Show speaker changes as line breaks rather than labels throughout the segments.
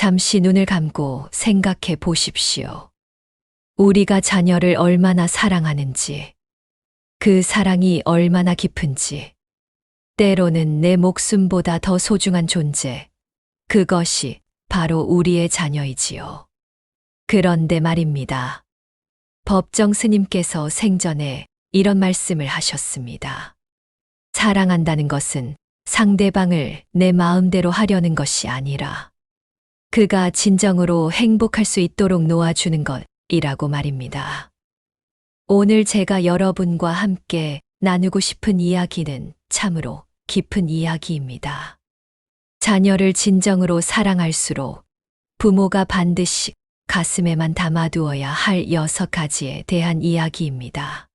잠시 눈을 감고 생각해 보십시오. 우리가 자녀를 얼마나 사랑하는지, 그 사랑이 얼마나 깊은지, 때로는 내 목숨보다 더 소중한 존재, 그것이 바로 우리의 자녀이지요. 그런데 말입니다. 법정 스님께서 생전에 이런 말씀을 하셨습니다. 사랑한다는 것은 상대방을 내 마음대로 하려는 것이 아니라 그가 진정으로 행복할 수 있도록 놓아주는 것이라고 말입니다. 오늘 제가 여러분과 함께 나누고 싶은 이야기는 참으로 깊은 이야기입니다. 자녀를 진정으로 사랑할수록 부모가 반드시 가슴에만 담아두어야 할 6가지에 대한 이야기입니다.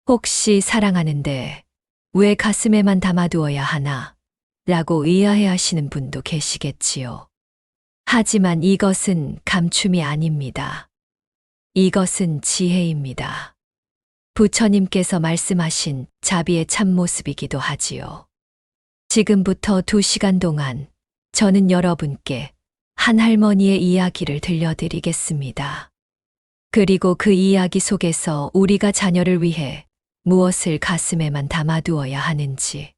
혹시 사랑하는데 왜 가슴에만 담아두어야 하나? 라고 의아해 하시는 분도 계시겠지요. 하지만 이것은 감춤이 아닙니다. 이것은 지혜입니다. 부처님께서 말씀하신 자비의 참모습이기도 하지요. 지금부터 2시간 동안 저는 여러분께 한 할머니의 이야기를 들려드리겠습니다. 그리고 그 이야기 속에서 우리가 자녀를 위해 무엇을 가슴에만 담아두어야 하는지,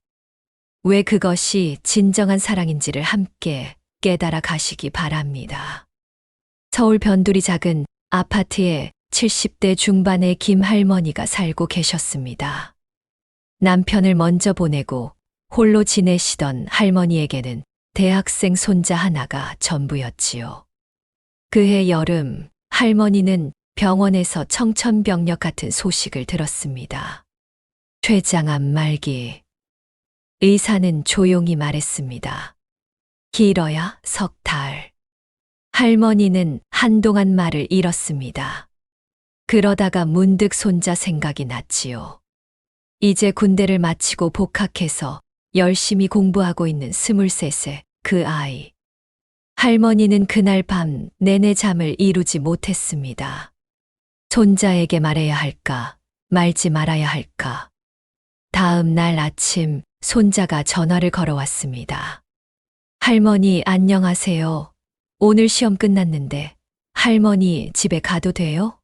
왜 그것이 진정한 사랑인지를 함께 깨달아 가시기 바랍니다. 서울 변두리 작은 아파트에 70대 중반의 김 할머니가 살고 계셨습니다. 남편을 먼저 보내고 홀로 지내시던 할머니에게는 대학생 손자 하나가 전부였지요. 그해 여름, 할머니는 병원에서 청천벽력 같은 소식을 들었습니다. 췌장암 말기. 의사는 조용히 말했습니다. 길어야 석 달. 할머니는 한동안 말을 잃었습니다. 그러다가 문득 손자 생각이 났지요. 이제 군대를 마치고 복학해서 열심히 공부하고 있는 23세 그 아이. 할머니는 그날 밤 내내 잠을 이루지 못했습니다. 손자에게 말해야 할까, 말지 말아야 할까. 다음 날 아침 손자가 전화를 걸어왔습니다. 할머니 안녕하세요. 오늘 시험 끝났는데 할머니 집에 가도 돼요?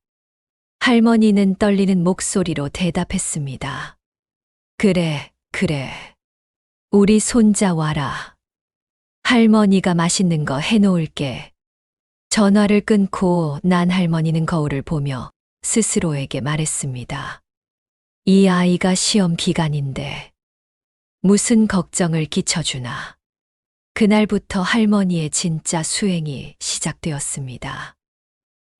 할머니는 떨리는 목소리로 대답했습니다. 그래. 우리 손자 와라. 할머니가 맛있는 거 해놓을게. 전화를 끊고 난 할머니는 거울을 보며 스스로에게 말했습니다. 이 아이가 시험 기간인데 무슨 걱정을 끼쳐주나. 그날부터 할머니의 진짜 수행이 시작되었습니다.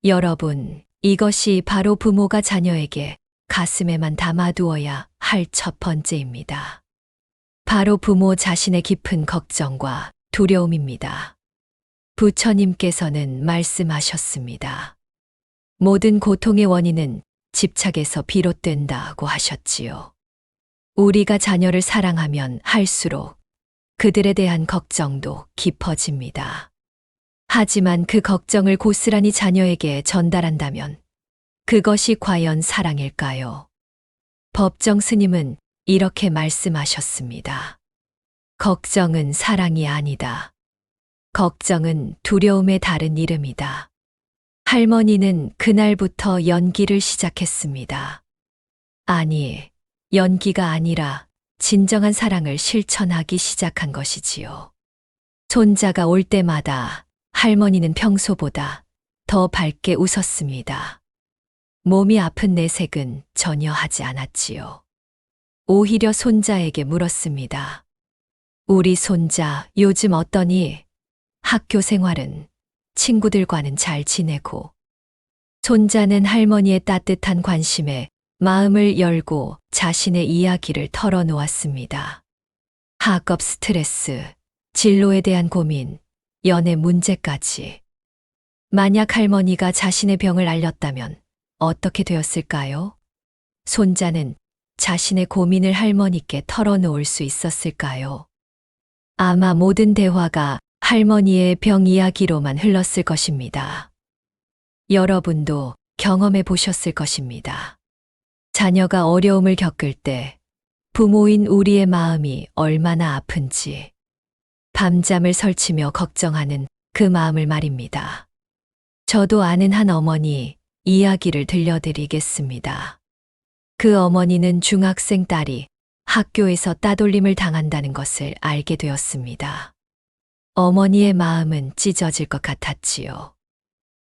여러분, 이것이 바로 부모가 자녀에게 가슴에만 담아두어야 할 첫 번째입니다. 바로 부모 자신의 깊은 걱정과 두려움입니다. 부처님께서는 말씀하셨습니다. 모든 고통의 원인은 집착에서 비롯된다고 하셨지요. 우리가 자녀를 사랑하면 할수록 그들에 대한 걱정도 깊어집니다. 하지만 그 걱정을 고스란히 자녀에게 전달한다면 그것이 과연 사랑일까요? 법정 스님은 이렇게 말씀하셨습니다. 걱정은 사랑이 아니다. 걱정은 두려움의 다른 이름이다. 할머니는 그날부터 연기를 시작했습니다. 아니, 연기가 아니라 진정한 사랑을 실천하기 시작한 것이지요. 손자가 올 때마다 할머니는 평소보다 더 밝게 웃었습니다. 몸이 아픈 내색은 전혀 하지 않았지요. 오히려 손자에게 물었습니다. 우리 손자 요즘 어떠니? 학교 생활은? 친구들과는 잘 지내고? 손자는 할머니의 따뜻한 관심에 마음을 열고 자신의 이야기를 털어놓았습니다. 학업 스트레스, 진로에 대한 고민, 연애 문제까지. 만약 할머니가 자신의 병을 알렸다면 어떻게 되었을까요? 손자는 자신의 고민을 할머니께 털어놓을 수 있었을까요? 아마 모든 대화가 할머니의 병 이야기로만 흘렀을 것입니다. 여러분도 경험해 보셨을 것입니다. 자녀가 어려움을 겪을 때 부모인 우리의 마음이 얼마나 아픈지, 밤잠을 설치며 걱정하는 그 마음을 말입니다. 저도 아는 한 어머니 이야기를 들려드리겠습니다. 그 어머니는 중학생 딸이 학교에서 따돌림을 당한다는 것을 알게 되었습니다. 어머니의 마음은 찢어질 것 같았지요.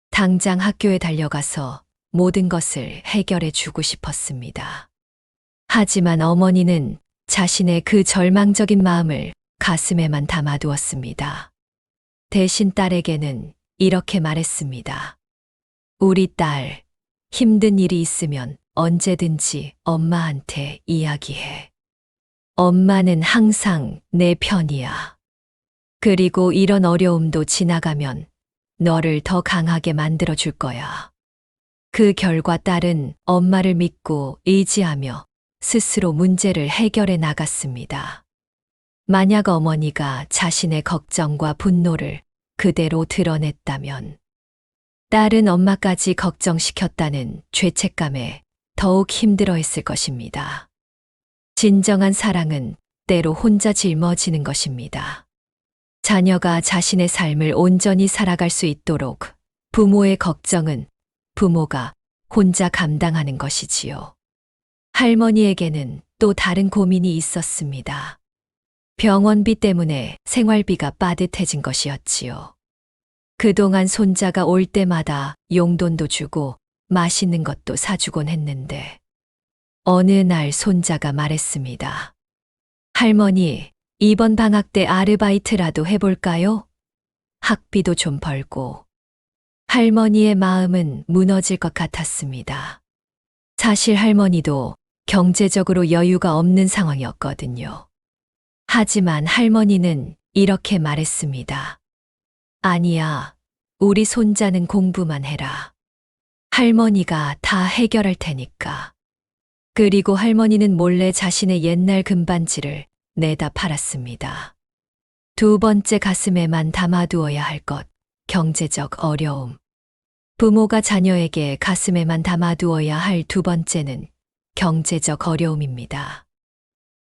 당장 학교에 달려가서 모든 것을 해결해 주고 싶었습니다. 하지만 어머니는 자신의 그 절망적인 마음을 가슴에만 담아두었습니다. 대신 딸에게는 이렇게 말했습니다. 우리 딸, 힘든 일이 있으면 언제든지 엄마한테 이야기해. 엄마는 항상 내 편이야. 그리고 이런 어려움도 지나가면 너를 더 강하게 만들어 줄 거야. 그 결과 딸은 엄마를 믿고 의지하며 스스로 문제를 해결해 나갔습니다. 만약 어머니가 자신의 걱정과 분노를 그대로 드러냈다면 딸은 엄마까지 걱정시켰다는 죄책감에 더욱 힘들어했을 것입니다. 진정한 사랑은 때로 혼자 짊어지는 것입니다. 자녀가 자신의 삶을 온전히 살아갈 수 있도록 부모의 걱정은 부모가 혼자 감당하는 것이지요. 할머니에게는 또 다른 고민이 있었습니다. 병원비 때문에 생활비가 빠듯해진 것이었지요. 그동안 손자가 올 때마다 용돈도 주고 맛있는 것도 사주곤 했는데 어느 날 손자가 말했습니다. 할머니, 이번 방학 때 아르바이트라도 해볼까요? 학비도 좀 벌고. 할머니의 마음은 무너질 것 같았습니다. 사실 할머니도 경제적으로 여유가 없는 상황이었거든요. 하지만 할머니는 이렇게 말했습니다. 아니야, 우리 손자는 공부만 해라. 할머니가 다 해결할 테니까. 그리고 할머니는 몰래 자신의 옛날 금반지를 내다 팔았습니다. 두 번째 가슴에만 담아두어야 할 것, 경제적 어려움. 부모가 자녀에게 가슴에만 담아두어야 할 두 번째는 경제적 어려움입니다.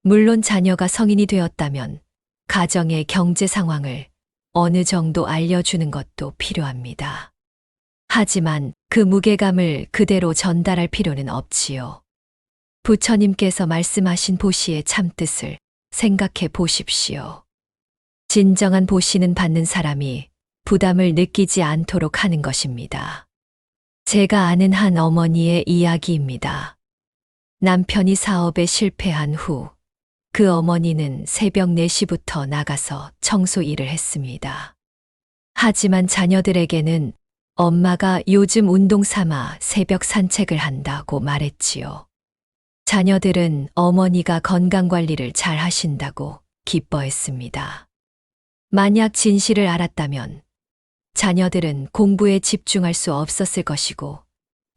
물론 자녀가 성인이 되었다면 가정의 경제 상황을 어느 정도 알려주는 것도 필요합니다. 하지만 그 무게감을 그대로 전달할 필요는 없지요. 부처님께서 말씀하신 보시의 참뜻을 생각해 보십시오. 진정한 보시는 받는 사람이 부담을 느끼지 않도록 하는 것입니다. 제가 아는 한 어머니의 이야기입니다. 남편이 사업에 실패한 후 그 어머니는 새벽 4시부터 나가서 청소 일을 했습니다. 하지만 자녀들에게는 엄마가 요즘 운동 삼아 새벽 산책을 한다고 말했지요. 자녀들은 어머니가 건강관리를 잘 하신다고 기뻐했습니다. 만약 진실을 알았다면 자녀들은 공부에 집중할 수 없었을 것이고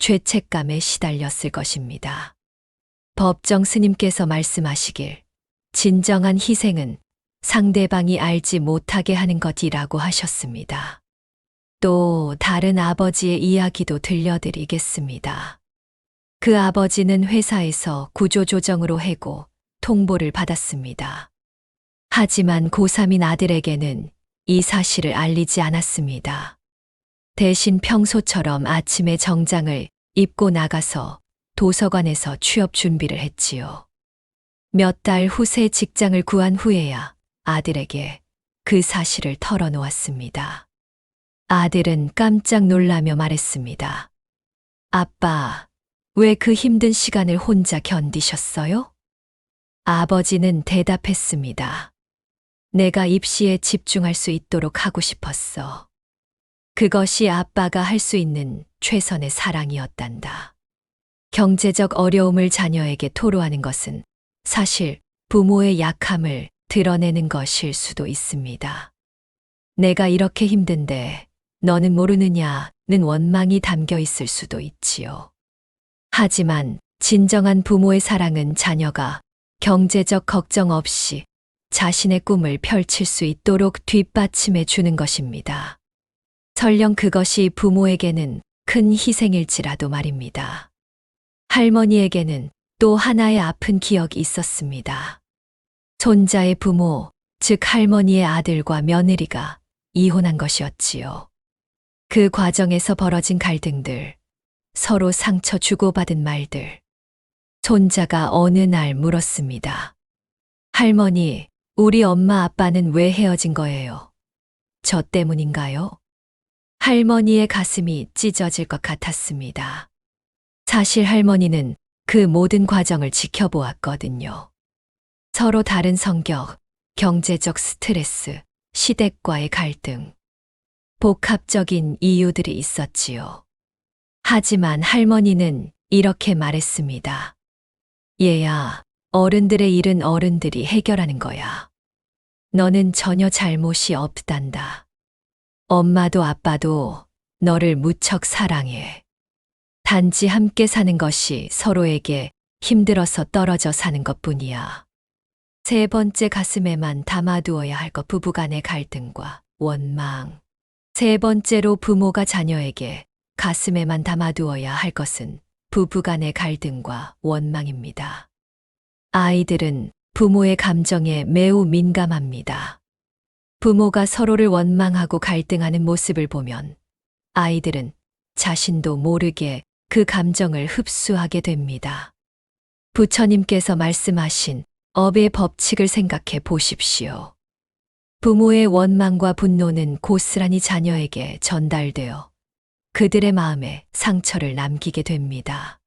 죄책감에 시달렸을 것입니다. 법정 스님께서 말씀하시길 진정한 희생은 상대방이 알지 못하게 하는 것이라고 하셨습니다. 또 다른 아버지의 이야기도 들려드리겠습니다. 그 아버지는 회사에서 구조조정으로 해고 통보를 받았습니다. 하지만 고3인 아들에게는 이 사실을 알리지 않았습니다. 대신 평소처럼 아침에 정장을 입고 나가서 도서관에서 취업 준비를 했지요. 몇 달 후 새 직장을 구한 후에야 아들에게 그 사실을 털어놓았습니다. 아들은 깜짝 놀라며 말했습니다. 아빠, 왜 그 힘든 시간을 혼자 견디셨어요? 아버지는 대답했습니다. 내가 입시에 집중할 수 있도록 하고 싶었어. 그것이 아빠가 할 수 있는 최선의 사랑이었단다. 경제적 어려움을 자녀에게 토로하는 것은 사실 부모의 약함을 드러내는 것일 수도 있습니다. 내가 이렇게 힘든데 너는 모르느냐는 원망이 담겨 있을 수도 있지요. 하지만 진정한 부모의 사랑은 자녀가 경제적 걱정 없이 자신의 꿈을 펼칠 수 있도록 뒷받침해 주는 것입니다. 설령 그것이 부모에게는 큰 희생일지라도 말입니다. 할머니에게는 또 하나의 아픈 기억이 있었습니다. 손자의 부모, 즉 할머니의 아들과 며느리가 이혼한 것이었지요. 그 과정에서 벌어진 갈등들, 서로 상처 주고받은 말들. 손자가 어느 날 물었습니다. 할머니, 우리 엄마 아빠는 왜 헤어진 거예요? 저 때문인가요? 할머니의 가슴이 찢어질 것 같았습니다. 사실 할머니는 그 모든 과정을 지켜보았거든요. 서로 다른 성격, 경제적 스트레스, 시댁과의 갈등, 복합적인 이유들이 있었지요. 하지만 할머니는 이렇게 말했습니다. 얘야, 어른들의 일은 어른들이 해결하는 거야. 너는 전혀 잘못이 없단다. 엄마도 아빠도 너를 무척 사랑해. 단지 함께 사는 것이 서로에게 힘들어서 떨어져 사는 것뿐이야. 세 번째, 가슴에만 담아두어야 할 것, 부부간의 갈등과 원망. 세 번째로, 부모가 자녀에게 가슴에만 담아두어야 할 것은 부부간의 갈등과 원망입니다. 아이들은 부모의 감정에 매우 민감합니다. 부모가 서로를 원망하고 갈등하는 모습을 보면 아이들은 자신도 모르게 그 감정을 흡수하게 됩니다. 부처님께서 말씀하신 업의 법칙을 생각해 보십시오. 부모의 원망과 분노는 고스란히 자녀에게 전달되어 그들의 마음에 상처를 남기게 됩니다.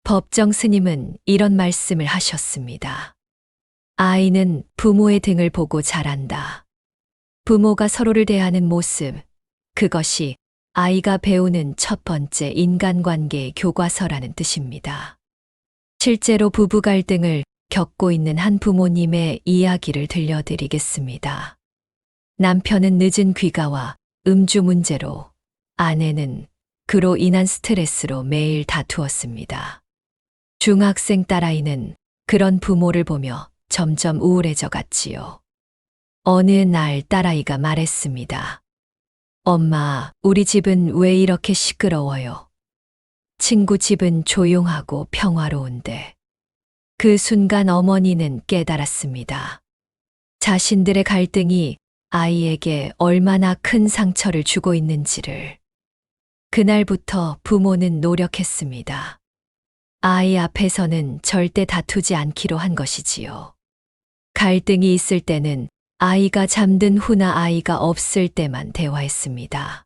법정 스님은 이런 말씀을 하셨습니다. 아이는 부모의 등을 보고 자란다. 부모가 서로를 대하는 모습, 그것이 아이가 배우는 첫 번째 인간관계의 교과서라는 뜻입니다. 실제로 부부 갈등을 겪고 있는 한 부모님의 이야기를 들려드리겠습니다. 남편은 늦은 귀가와 음주 문제로, 아내는 그로 인한 스트레스로 매일 다투었습니다. 중학생 딸아이는 그런 부모를 보며 점점 우울해져 갔지요. 어느 날 딸아이가 말했습니다. 엄마, 우리 집은 왜 이렇게 시끄러워요? 친구 집은 조용하고 평화로운데. 그 순간 어머니는 깨달았습니다. 자신들의 갈등이 아이에게 얼마나 큰 상처를 주고 있는지를. 그날부터 부모는 노력했습니다. 아이 앞에서는 절대 다투지 않기로 한 것이지요. 갈등이 있을 때는 아이가 잠든 후나 아이가 없을 때만 대화했습니다.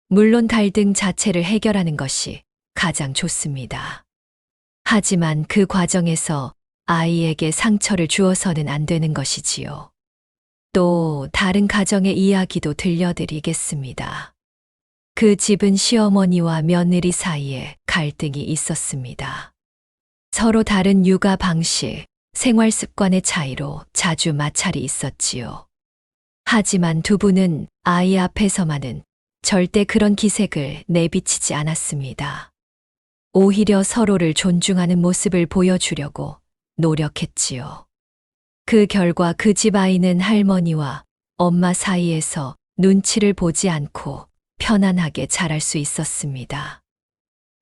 물론 갈등 자체를 해결하는 것이 가장 좋습니다. 하지만 그 과정에서 아이에게 상처를 주어서는 안 되는 것이지요. 또 다른 가정의 이야기도 들려드리겠습니다. 그 집은 시어머니와 며느리 사이에 갈등이 있었습니다. 서로 다른 육아 방식, 생활 습관의 차이로 자주 마찰이 있었지요. 하지만 두 분은 아이 앞에서만은 절대 그런 기색을 내비치지 않았습니다. 오히려 서로를 존중하는 모습을 보여주려고 노력했지요. 그 결과 그 집 아이는 할머니와 엄마 사이에서 눈치를 보지 않고 편안하게 자랄 수 있었습니다.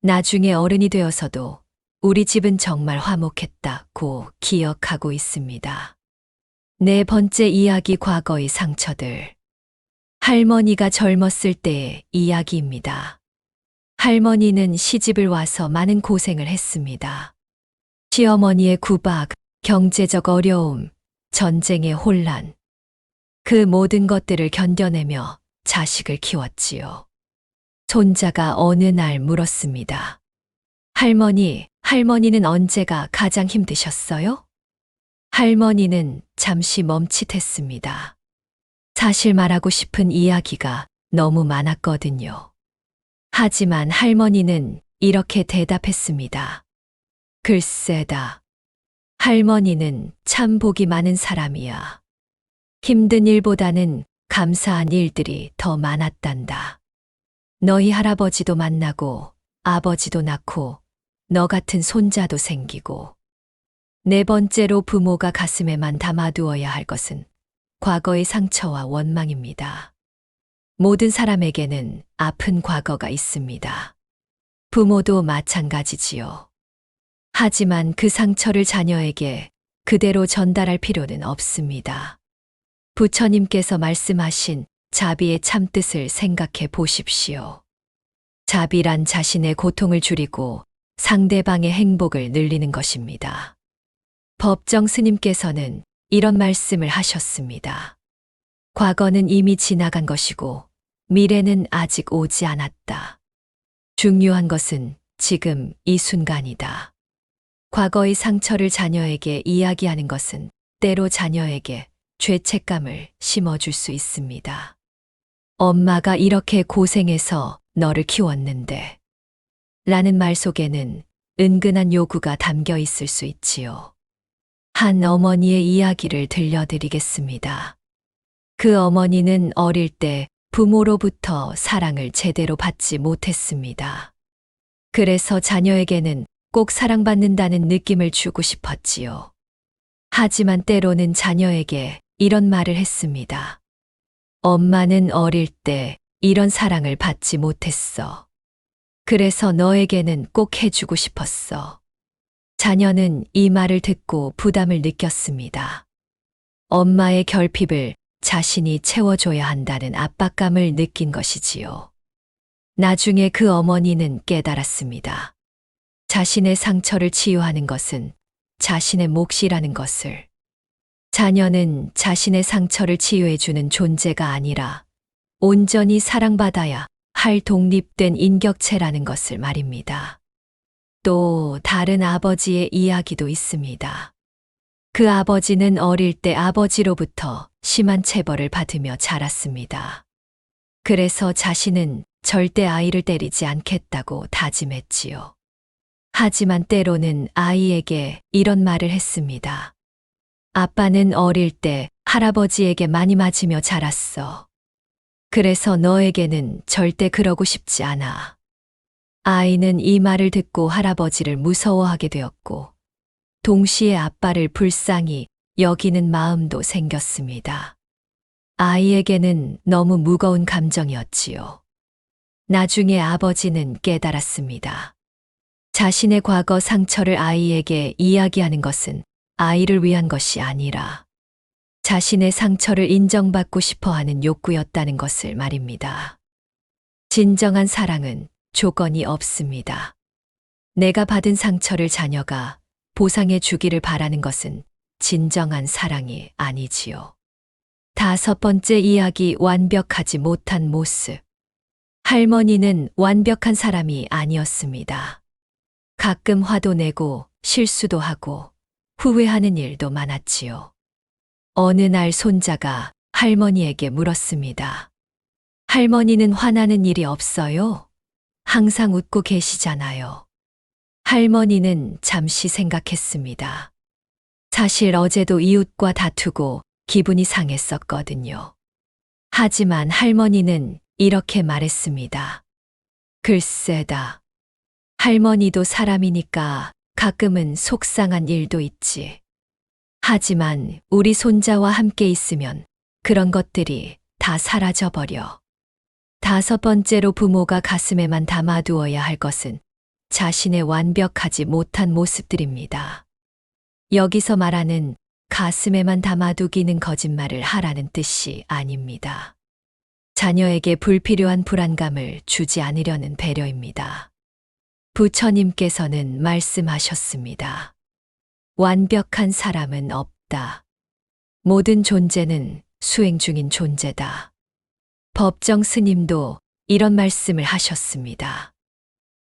나중에 어른이 되어서도 우리 집은 정말 화목했다고 기억하고 있습니다. 네 번째 이야기, 과거의 상처들. 할머니가 젊었을 때의 이야기입니다. 할머니는 시집을 와서 많은 고생을 했습니다. 시어머니의 구박, 경제적 어려움, 전쟁의 혼란. 그 모든 것들을 견뎌내며 자식을 키웠지요. 손자가 어느 날 물었습니다. 할머니는 언제가 가장 힘드셨어요? 할머니는 잠시 멈칫했습니다. 사실 말하고 싶은 이야기가 너무 많았거든요. 하지만 할머니는 이렇게 대답했습니다. 글쎄다. 할머니는 참 복이 많은 사람이야. 힘든 일보다는 감사한 일들이 더 많았단다. 너희 할아버지도 만나고 아버지도 낳고 너 같은 손자도 생기고. 네 번째로, 부모가 가슴에만 담아두어야 할 것은 과거의 상처와 원망입니다. 모든 사람에게는 아픈 과거가 있습니다. 부모도 마찬가지지요. 하지만 그 상처를 자녀에게 그대로 전달할 필요는 없습니다. 부처님께서 말씀하신 자비의 참뜻을 생각해 보십시오. 자비란 자신의 고통을 줄이고 상대방의 행복을 늘리는 것입니다. 법정 스님께서는 이런 말씀을 하셨습니다. 과거는 이미 지나간 것이고 미래는 아직 오지 않았다. 중요한 것은 지금 이 순간이다. 과거의 상처를 자녀에게 이야기하는 것은 때로 자녀에게 죄책감을 심어줄 수 있습니다. 엄마가 이렇게 고생해서 너를 키웠는데 라는 말 속에는 은근한 요구가 담겨 있을 수 있지요. 한 어머니의 이야기를 들려드리겠습니다. 그 어머니는 어릴 때 부모로부터 사랑을 제대로 받지 못했습니다. 그래서 자녀에게는 꼭 사랑받는다는 느낌을 주고 싶었지요. 하지만 때로는 자녀에게 이런 말을 했습니다. 엄마는 어릴 때 이런 사랑을 받지 못했어. 그래서 너에게는 꼭 해주고 싶었어. 자녀는 이 말을 듣고 부담을 느꼈습니다. 엄마의 결핍을 자신이 채워줘야 한다는 압박감을 느낀 것이지요. 나중에 그 어머니는 깨달았습니다. 자신의 상처를 치유하는 것은 자신의 몫이라는 것을. 자녀는 자신의 상처를 치유해주는 존재가 아니라 온전히 사랑받아야 할 독립된 인격체라는 것을 말입니다. 또 다른 아버지의 이야기도 있습니다. 그 아버지는 어릴 때 아버지로부터 심한 체벌을 받으며 자랐습니다. 그래서 자신은 절대 아이를 때리지 않겠다고 다짐했지요. 하지만 때로는 아이에게 이런 말을 했습니다. 아빠는 어릴 때 할아버지에게 많이 맞으며 자랐어. 그래서 너에게는 절대 그러고 싶지 않아. 아이는 이 말을 듣고 할아버지를 무서워하게 되었고, 동시에 아빠를 불쌍히 여기는 마음도 생겼습니다. 아이에게는 너무 무거운 감정이었지요. 나중에 아버지는 깨달았습니다. 자신의 과거 상처를 아이에게 이야기하는 것은 아이를 위한 것이 아니라 자신의 상처를 인정받고 싶어 하는 욕구였다는 것을 말입니다. 진정한 사랑은 조건이 없습니다. 내가 받은 상처를 자녀가 보상해 주기를 바라는 것은 진정한 사랑이 아니지요. 5번째 이야기, 완벽하지 못한 모습. 할머니는 완벽한 사람이 아니었습니다. 가끔 화도 내고 실수도 하고 후회하는 일도 많았지요. 어느 날 손자가 할머니에게 물었습니다. 할머니는 화나는 일이 없어요? 항상 웃고 계시잖아요. 할머니는 잠시 생각했습니다. 사실 어제도 이웃과 다투고 기분이 상했었거든요. 하지만 할머니는 이렇게 말했습니다. 글쎄다. 할머니도 사람이니까 가끔은 속상한 일도 있지. 하지만 우리 손자와 함께 있으면 그런 것들이 다 사라져버려. 5번째로 부모가 가슴에만 담아두어야 할 것은 자신의 완벽하지 못한 모습들입니다. 여기서 말하는 가슴에만 담아두기는 거짓말을 하라는 뜻이 아닙니다. 자녀에게 불필요한 불안감을 주지 않으려는 배려입니다. 부처님께서는 말씀하셨습니다. 완벽한 사람은 없다. 모든 존재는 수행 중인 존재다. 법정 스님도 이런 말씀을 하셨습니다.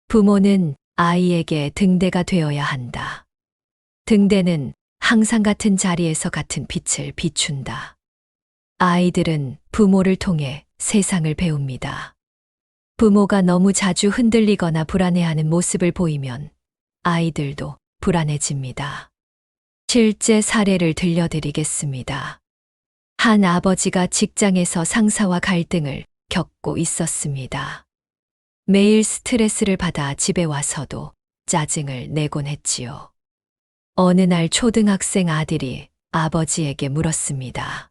부모는 아이에게 등대가 되어야 한다. 등대는 항상 같은 자리에서 같은 빛을 비춘다. 아이들은 부모를 통해 세상을 배웁니다. 부모가 너무 자주 흔들리거나 불안해하는 모습을 보이면 아이들도 불안해집니다. 실제 사례를 들려드리겠습니다. 한 아버지가 직장에서 상사와 갈등을 겪고 있었습니다. 매일 스트레스를 받아 집에 와서도 짜증을 내곤 했지요. 어느 날 초등학생 아들이 아버지에게 물었습니다.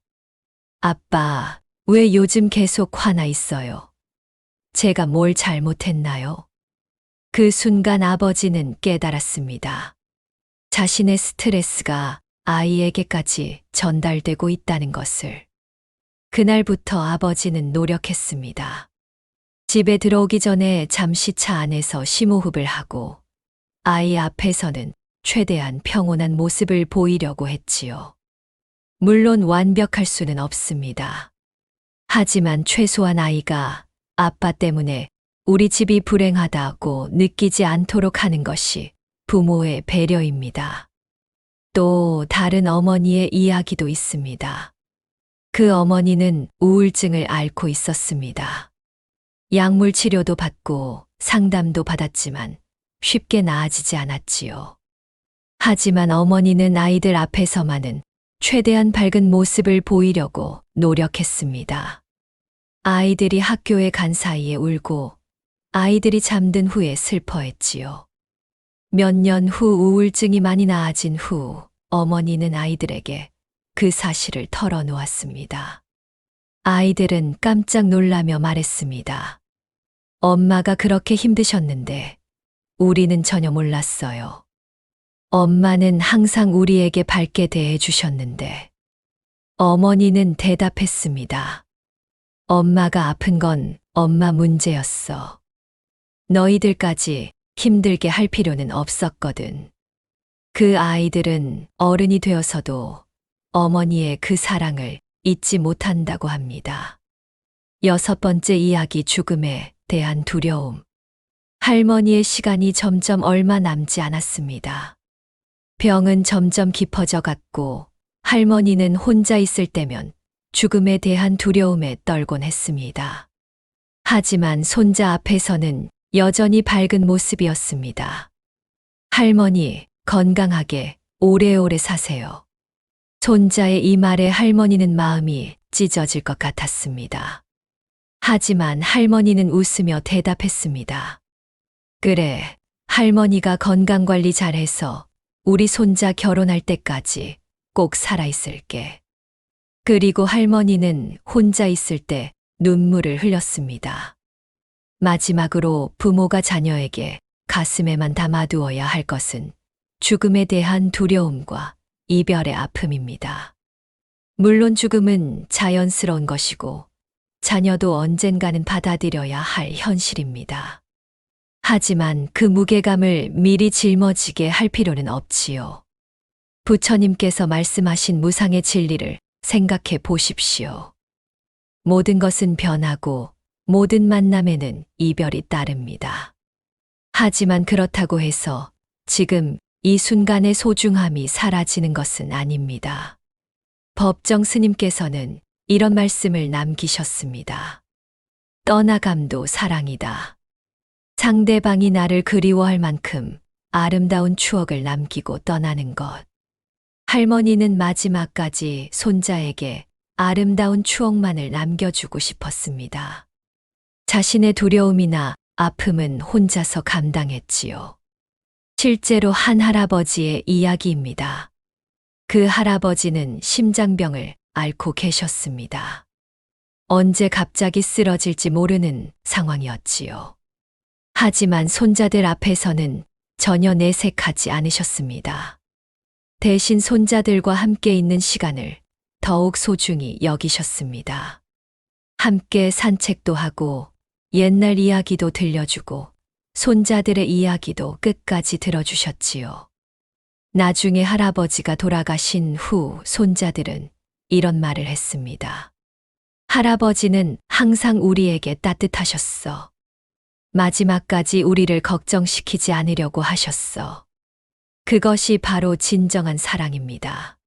아빠, 왜 요즘 계속 화나 있어요? 제가 뭘 잘못했나요? 그 순간 아버지는 깨달았습니다. 자신의 스트레스가 아이에게까지 전달되고 있다는 것을. 그날부터 아버지는 노력했습니다. 집에 들어오기 전에 잠시 차 안에서 심호흡을 하고 아이 앞에서는 최대한 평온한 모습을 보이려고 했지요. 물론 완벽할 수는 없습니다. 하지만 최소한 아이가 아빠 때문에 우리 집이 불행하다고 느끼지 않도록 하는 것이 부모의 배려입니다. 또 다른 어머니의 이야기도 있습니다. 그 어머니는 우울증을 앓고 있었습니다. 약물 치료도 받고 상담도 받았지만 쉽게 나아지지 않았지요. 하지만 어머니는 아이들 앞에서만은 최대한 밝은 모습을 보이려고 노력했습니다. 아이들이 학교에 간 사이에 울고 아이들이 잠든 후에 슬퍼했지요. 몇 년 후 우울증이 많이 나아진 후 어머니는 아이들에게 그 사실을 털어놓았습니다. 아이들은 깜짝 놀라며 말했습니다. 엄마가 그렇게 힘드셨는데 우리는 전혀 몰랐어요. 엄마는 항상 우리에게 밝게 대해 주셨는데. 어머니는 대답했습니다. 엄마가 아픈 건 엄마 문제였어. 너희들까지 힘들게 할 필요는 없었거든. 그 아이들은 어른이 되어서도 어머니의 그 사랑을 잊지 못한다고 합니다. 6번째 이야기, 죽음에 대한 두려움. 할머니의 시간이 점점 얼마 남지 않았습니다. 병은 점점 깊어져 갔고 할머니는 혼자 있을 때면 죽음에 대한 두려움에 떨곤 했습니다. 하지만 손자 앞에서는 여전히 밝은 모습이었습니다. 할머니, 건강하게 오래오래 사세요. 손자의 이 말에 할머니는 마음이 찢어질 것 같았습니다. 하지만 할머니는 웃으며 대답했습니다. 그래, 할머니가 건강관리 잘해서 우리 손자 결혼할 때까지 꼭 살아있을게. 그리고 할머니는 혼자 있을 때 눈물을 흘렸습니다. 마지막으로 부모가 자녀에게 가슴에만 담아두어야 할 것은 죽음에 대한 두려움과 이별의 아픔입니다. 물론 죽음은 자연스러운 것이고 자녀도 언젠가는 받아들여야 할 현실입니다. 하지만 그 무게감을 미리 짊어지게 할 필요는 없지요. 부처님께서 말씀하신 무상의 진리를 생각해 보십시오. 모든 것은 변하고 모든 만남에는 이별이 따릅니다. 하지만 그렇다고 해서 지금 이 순간의 소중함이 사라지는 것은 아닙니다. 법정 스님께서는 이런 말씀을 남기셨습니다. 떠나감도 사랑이다. 상대방이 나를 그리워할 만큼 아름다운 추억을 남기고 떠나는 것. 할머니는 마지막까지 손자에게 아름다운 추억만을 남겨주고 싶었습니다. 자신의 두려움이나 아픔은 혼자서 감당했지요. 실제로 한 할아버지의 이야기입니다. 그 할아버지는 심장병을 앓고 계셨습니다. 언제 갑자기 쓰러질지 모르는 상황이었지요. 하지만 손자들 앞에서는 전혀 내색하지 않으셨습니다. 대신 손자들과 함께 있는 시간을 더욱 소중히 여기셨습니다. 함께 산책도 하고 옛날 이야기도 들려주고 손자들의 이야기도 끝까지 들어주셨지요. 나중에 할아버지가 돌아가신 후 손자들은 이런 말을 했습니다. 할아버지는 항상 우리에게 따뜻하셨어. 마지막까지 우리를 걱정시키지 않으려고 하셨어. 그것이 바로 진정한 사랑입니다.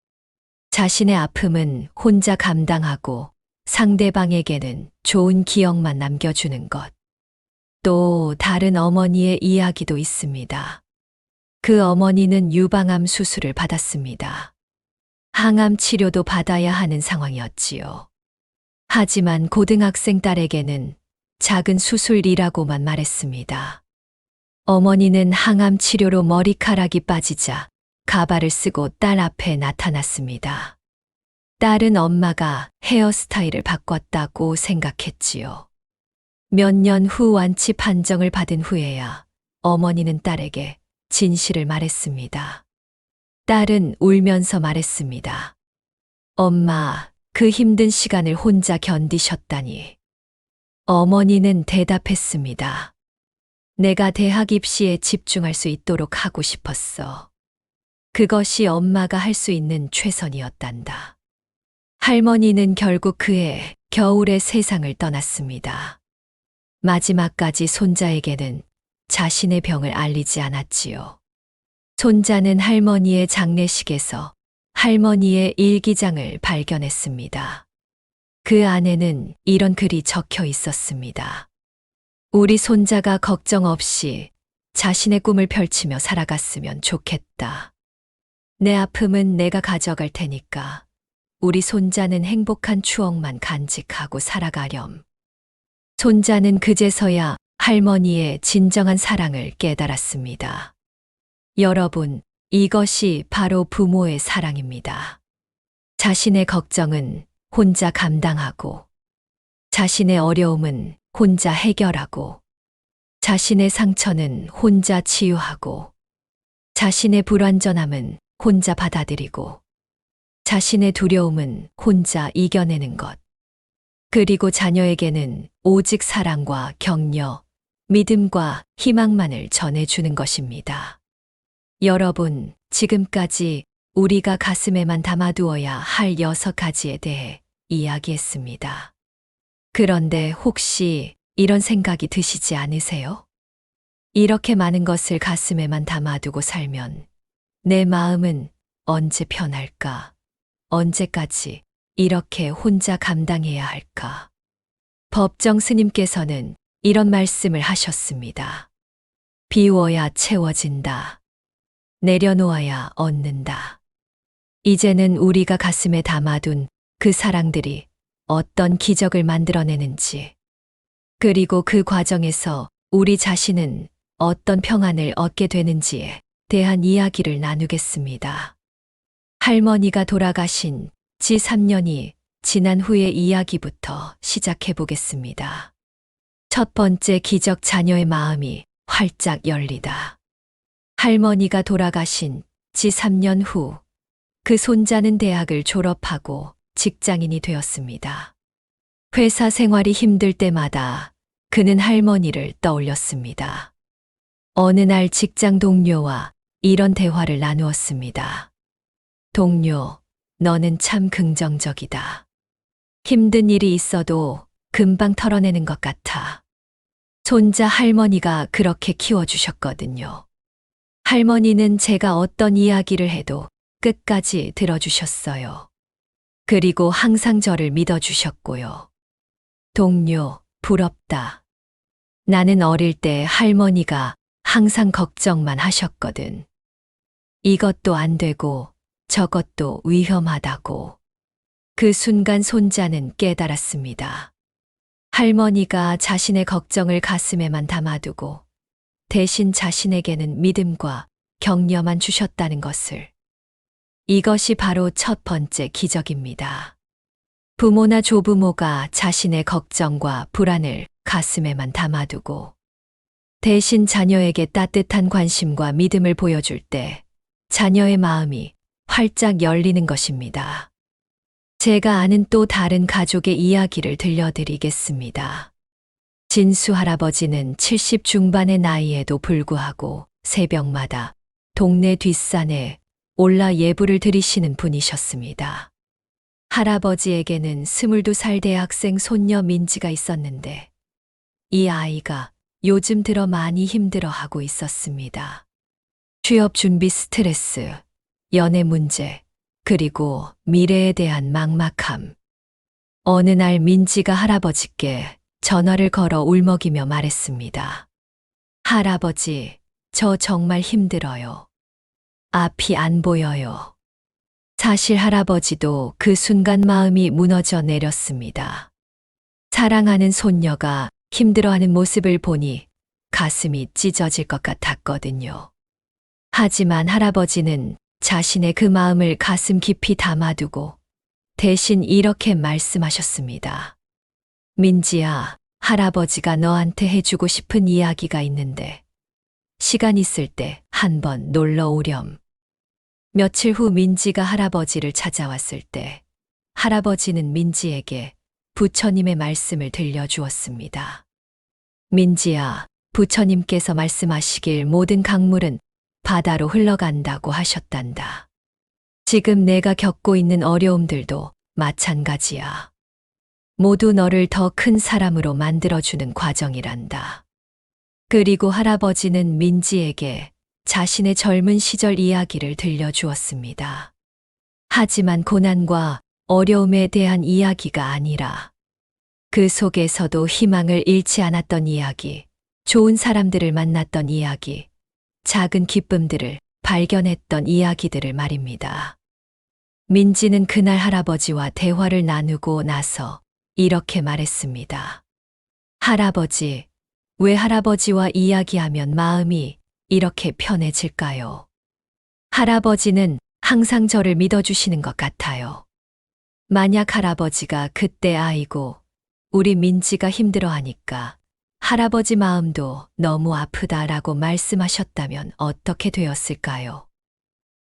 자신의 아픔은 혼자 감당하고 상대방에게는 좋은 기억만 남겨주는 것. 또 다른 어머니의 이야기도 있습니다. 그 어머니는 유방암 수술을 받았습니다. 항암 치료도 받아야 하는 상황이었지요. 하지만 고등학생 딸에게는 작은 수술이라고만 말했습니다. 어머니는 항암 치료로 머리카락이 빠지자 가발을 쓰고 딸 앞에 나타났습니다. 딸은 엄마가 헤어스타일을 바꿨다고 생각했지요. 몇 년 후 완치 판정을 받은 후에야 어머니는 딸에게 진실을 말했습니다. 딸은 울면서 말했습니다. 엄마, 그 힘든 시간을 혼자 견디셨다니. 어머니는 대답했습니다. 내가 대학 입시에 집중할 수 있도록 하고 싶었어. 그것이 엄마가 할 수 있는 최선이었단다. 할머니는 결국 그해 겨울에 세상을 떠났습니다. 마지막까지 손자에게는 자신의 병을 알리지 않았지요. 손자는 할머니의 장례식에서 할머니의 일기장을 발견했습니다. 그 안에는 이런 글이 적혀 있었습니다. 우리 손자가 걱정 없이 자신의 꿈을 펼치며 살아갔으면 좋겠다. 내 아픔은 내가 가져갈 테니까 우리 손자는 행복한 추억만 간직하고 살아가렴. 손자는 그제서야 할머니의 진정한 사랑을 깨달았습니다. 여러분, 이것이 바로 부모의 사랑입니다. 자신의 걱정은 혼자 감당하고, 자신의 어려움은 혼자 해결하고, 자신의 상처는 혼자 치유하고, 자신의 불완전함은 혼자 받아들이고, 자신의 두려움은 혼자 이겨내는 것. 그리고 자녀에게는 오직 사랑과 격려, 믿음과 희망만을 전해주는 것입니다. 여러분, 지금까지 우리가 가슴에만 담아두어야 할 6가지에 대해 이야기했습니다. 그런데 혹시 이런 생각이 드시지 않으세요? 이렇게 많은 것을 가슴에만 담아두고 살면 내 마음은 언제 편할까? 언제까지 이렇게 혼자 감당해야 할까? 법정 스님께서는 이런 말씀을 하셨습니다. 비워야 채워진다. 내려놓아야 얻는다. 이제는 우리가 가슴에 담아둔 그 사랑들이 어떤 기적을 만들어내는지, 그리고 그 과정에서 우리 자신은 어떤 평안을 얻게 되는지에 대한 이야기를 나누겠습니다. 할머니가 돌아가신 지 3년이 지난 후의 이야기부터 시작해 보겠습니다. 첫 번째 기적, 자녀의 마음이 활짝 열리다. 할머니가 돌아가신 지 3년 후, 그 손자는 대학을 졸업하고 직장인이 되었습니다. 회사 생활이 힘들 때마다 그는 할머니를 떠올렸습니다. 어느 날 직장 동료와 이런 대화를 나누었습니다. 동료, 너는 참 긍정적이다. 힘든 일이 있어도 금방 털어내는 것 같아. 손자 할머니가 그렇게 키워주셨거든요. 할머니는 제가 어떤 이야기를 해도 끝까지 들어주셨어요. 그리고 항상 저를 믿어주셨고요. 동료, 부럽다. 나는 어릴 때 할머니가 항상 걱정만 하셨거든. 이것도 안 되고 저것도 위험하다고. 그 순간 손자는 깨달았습니다. 할머니가 자신의 걱정을 가슴에만 담아두고 대신 자신에게는 믿음과 격려만 주셨다는 것을. 이것이 바로 첫 번째 기적입니다. 부모나 조부모가 자신의 걱정과 불안을 가슴에만 담아두고 대신 자녀에게 따뜻한 관심과 믿음을 보여줄 때 자녀의 마음이 활짝 열리는 것입니다. 제가 아는 또 다른 가족의 이야기를 들려드리겠습니다. 진수 할아버지는 70 중반의 나이에도 불구하고 새벽마다 동네 뒷산에 올라 예불을 드리시는 분이셨습니다. 할아버지에게는 22살 대학생 손녀 민지가 있었는데 이 아이가 요즘 들어 많이 힘들어하고 있었습니다. 취업 준비 스트레스, 연애 문제, 그리고 미래에 대한 막막함. 어느 날 민지가 할아버지께 전화를 걸어 울먹이며 말했습니다. 할아버지, 저 정말 힘들어요. 앞이 안 보여요. 사실 할아버지도 그 순간 마음이 무너져 내렸습니다. 사랑하는 손녀가 힘들어하는 모습을 보니 가슴이 찢어질 것 같았거든요. 하지만 할아버지는 자신의 그 마음을 가슴 깊이 담아두고 대신 이렇게 말씀하셨습니다. 민지야, 할아버지가 너한테 해주고 싶은 이야기가 있는데 시간 있을 때 한번 놀러 오렴. 며칠 후 민지가 할아버지를 찾아왔을 때 할아버지는 민지에게 부처님의 말씀을 들려주었습니다. 민지야, 부처님께서 말씀하시길 모든 강물은 바다로 흘러간다고 하셨단다. 지금 내가 겪고 있는 어려움들도 마찬가지야. 모두 너를 더 큰 사람으로 만들어주는 과정이란다. 그리고 할아버지는 민지에게 자신의 젊은 시절 이야기를 들려주었습니다. 하지만 고난과 어려움에 대한 이야기가 아니라 그 속에서도 희망을 잃지 않았던 이야기, 좋은 사람들을 만났던 이야기, 작은 기쁨들을 발견했던 이야기들을 말입니다. 민지는 그날 할아버지와 대화를 나누고 나서 이렇게 말했습니다. 할아버지, 왜 할아버지와 이야기하면 마음이 이렇게 편해질까요? 할아버지는 항상 저를 믿어주시는 것 같아요. 만약 할아버지가 그때 아이고 우리 민지가 힘들어하니까 할아버지 마음도 너무 아프다라고 말씀하셨다면 어떻게 되었을까요?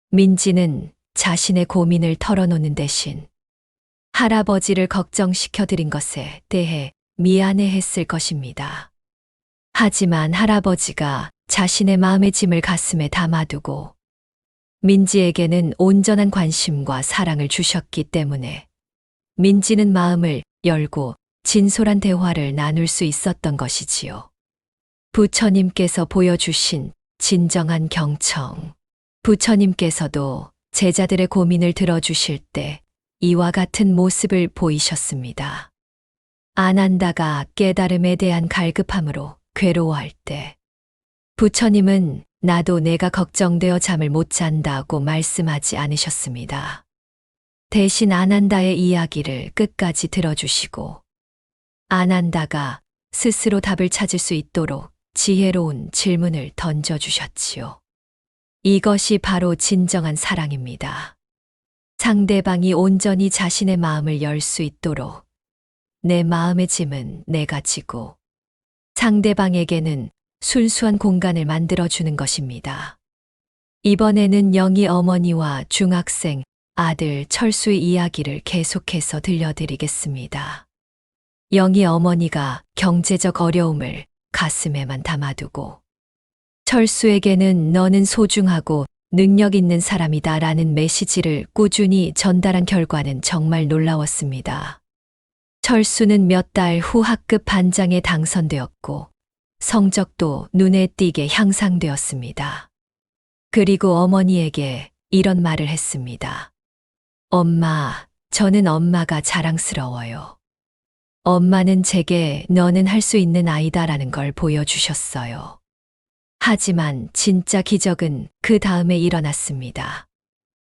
민지는 자신의 고민을 털어놓는 대신 할아버지를 걱정시켜드린 것에 대해 미안해했을 것입니다. 하지만 할아버지가 자신의 마음의 짐을 가슴에 담아두고 민지에게는 온전한 관심과 사랑을 주셨기 때문에 민지는 마음을 열고 진솔한 대화를 나눌 수 있었던 것이지요. 부처님께서 보여주신 진정한 경청. 부처님께서도 제자들의 고민을 들어주실 때 이와 같은 모습을 보이셨습니다. 아난다가 깨달음에 대한 갈급함으로 괴로워할 때 부처님은 나도 내가 걱정되어 잠을 못 잔다고 말씀하지 않으셨습니다. 대신 아난다의 이야기를 끝까지 들어주시고 아난다가 스스로 답을 찾을 수 있도록 지혜로운 질문을 던져주셨지요. 이것이 바로 진정한 사랑입니다. 상대방이 온전히 자신의 마음을 열 수 있도록 내 마음의 짐은 내가 지고 상대방에게는 순수한 공간을 만들어주는 것입니다. 이번에는 영희 어머니와 중학생 아들 철수의 이야기를 계속해서 들려드리겠습니다. 영희 어머니가 경제적 어려움을 가슴에만 담아두고 철수에게는 너는 소중하고 능력 있는 사람이다 라는 메시지를 꾸준히 전달한 결과는 정말 놀라웠습니다. 철수는 몇 달 후 학급 반장에 당선되었고 성적도 눈에 띄게 향상되었습니다. 그리고 어머니에게 이런 말을 했습니다. 엄마, 저는 엄마가 자랑스러워요. 엄마는 제게 너는 할 수 있는 아이다라는 걸 보여주셨어요. 하지만 진짜 기적은 그 다음에 일어났습니다.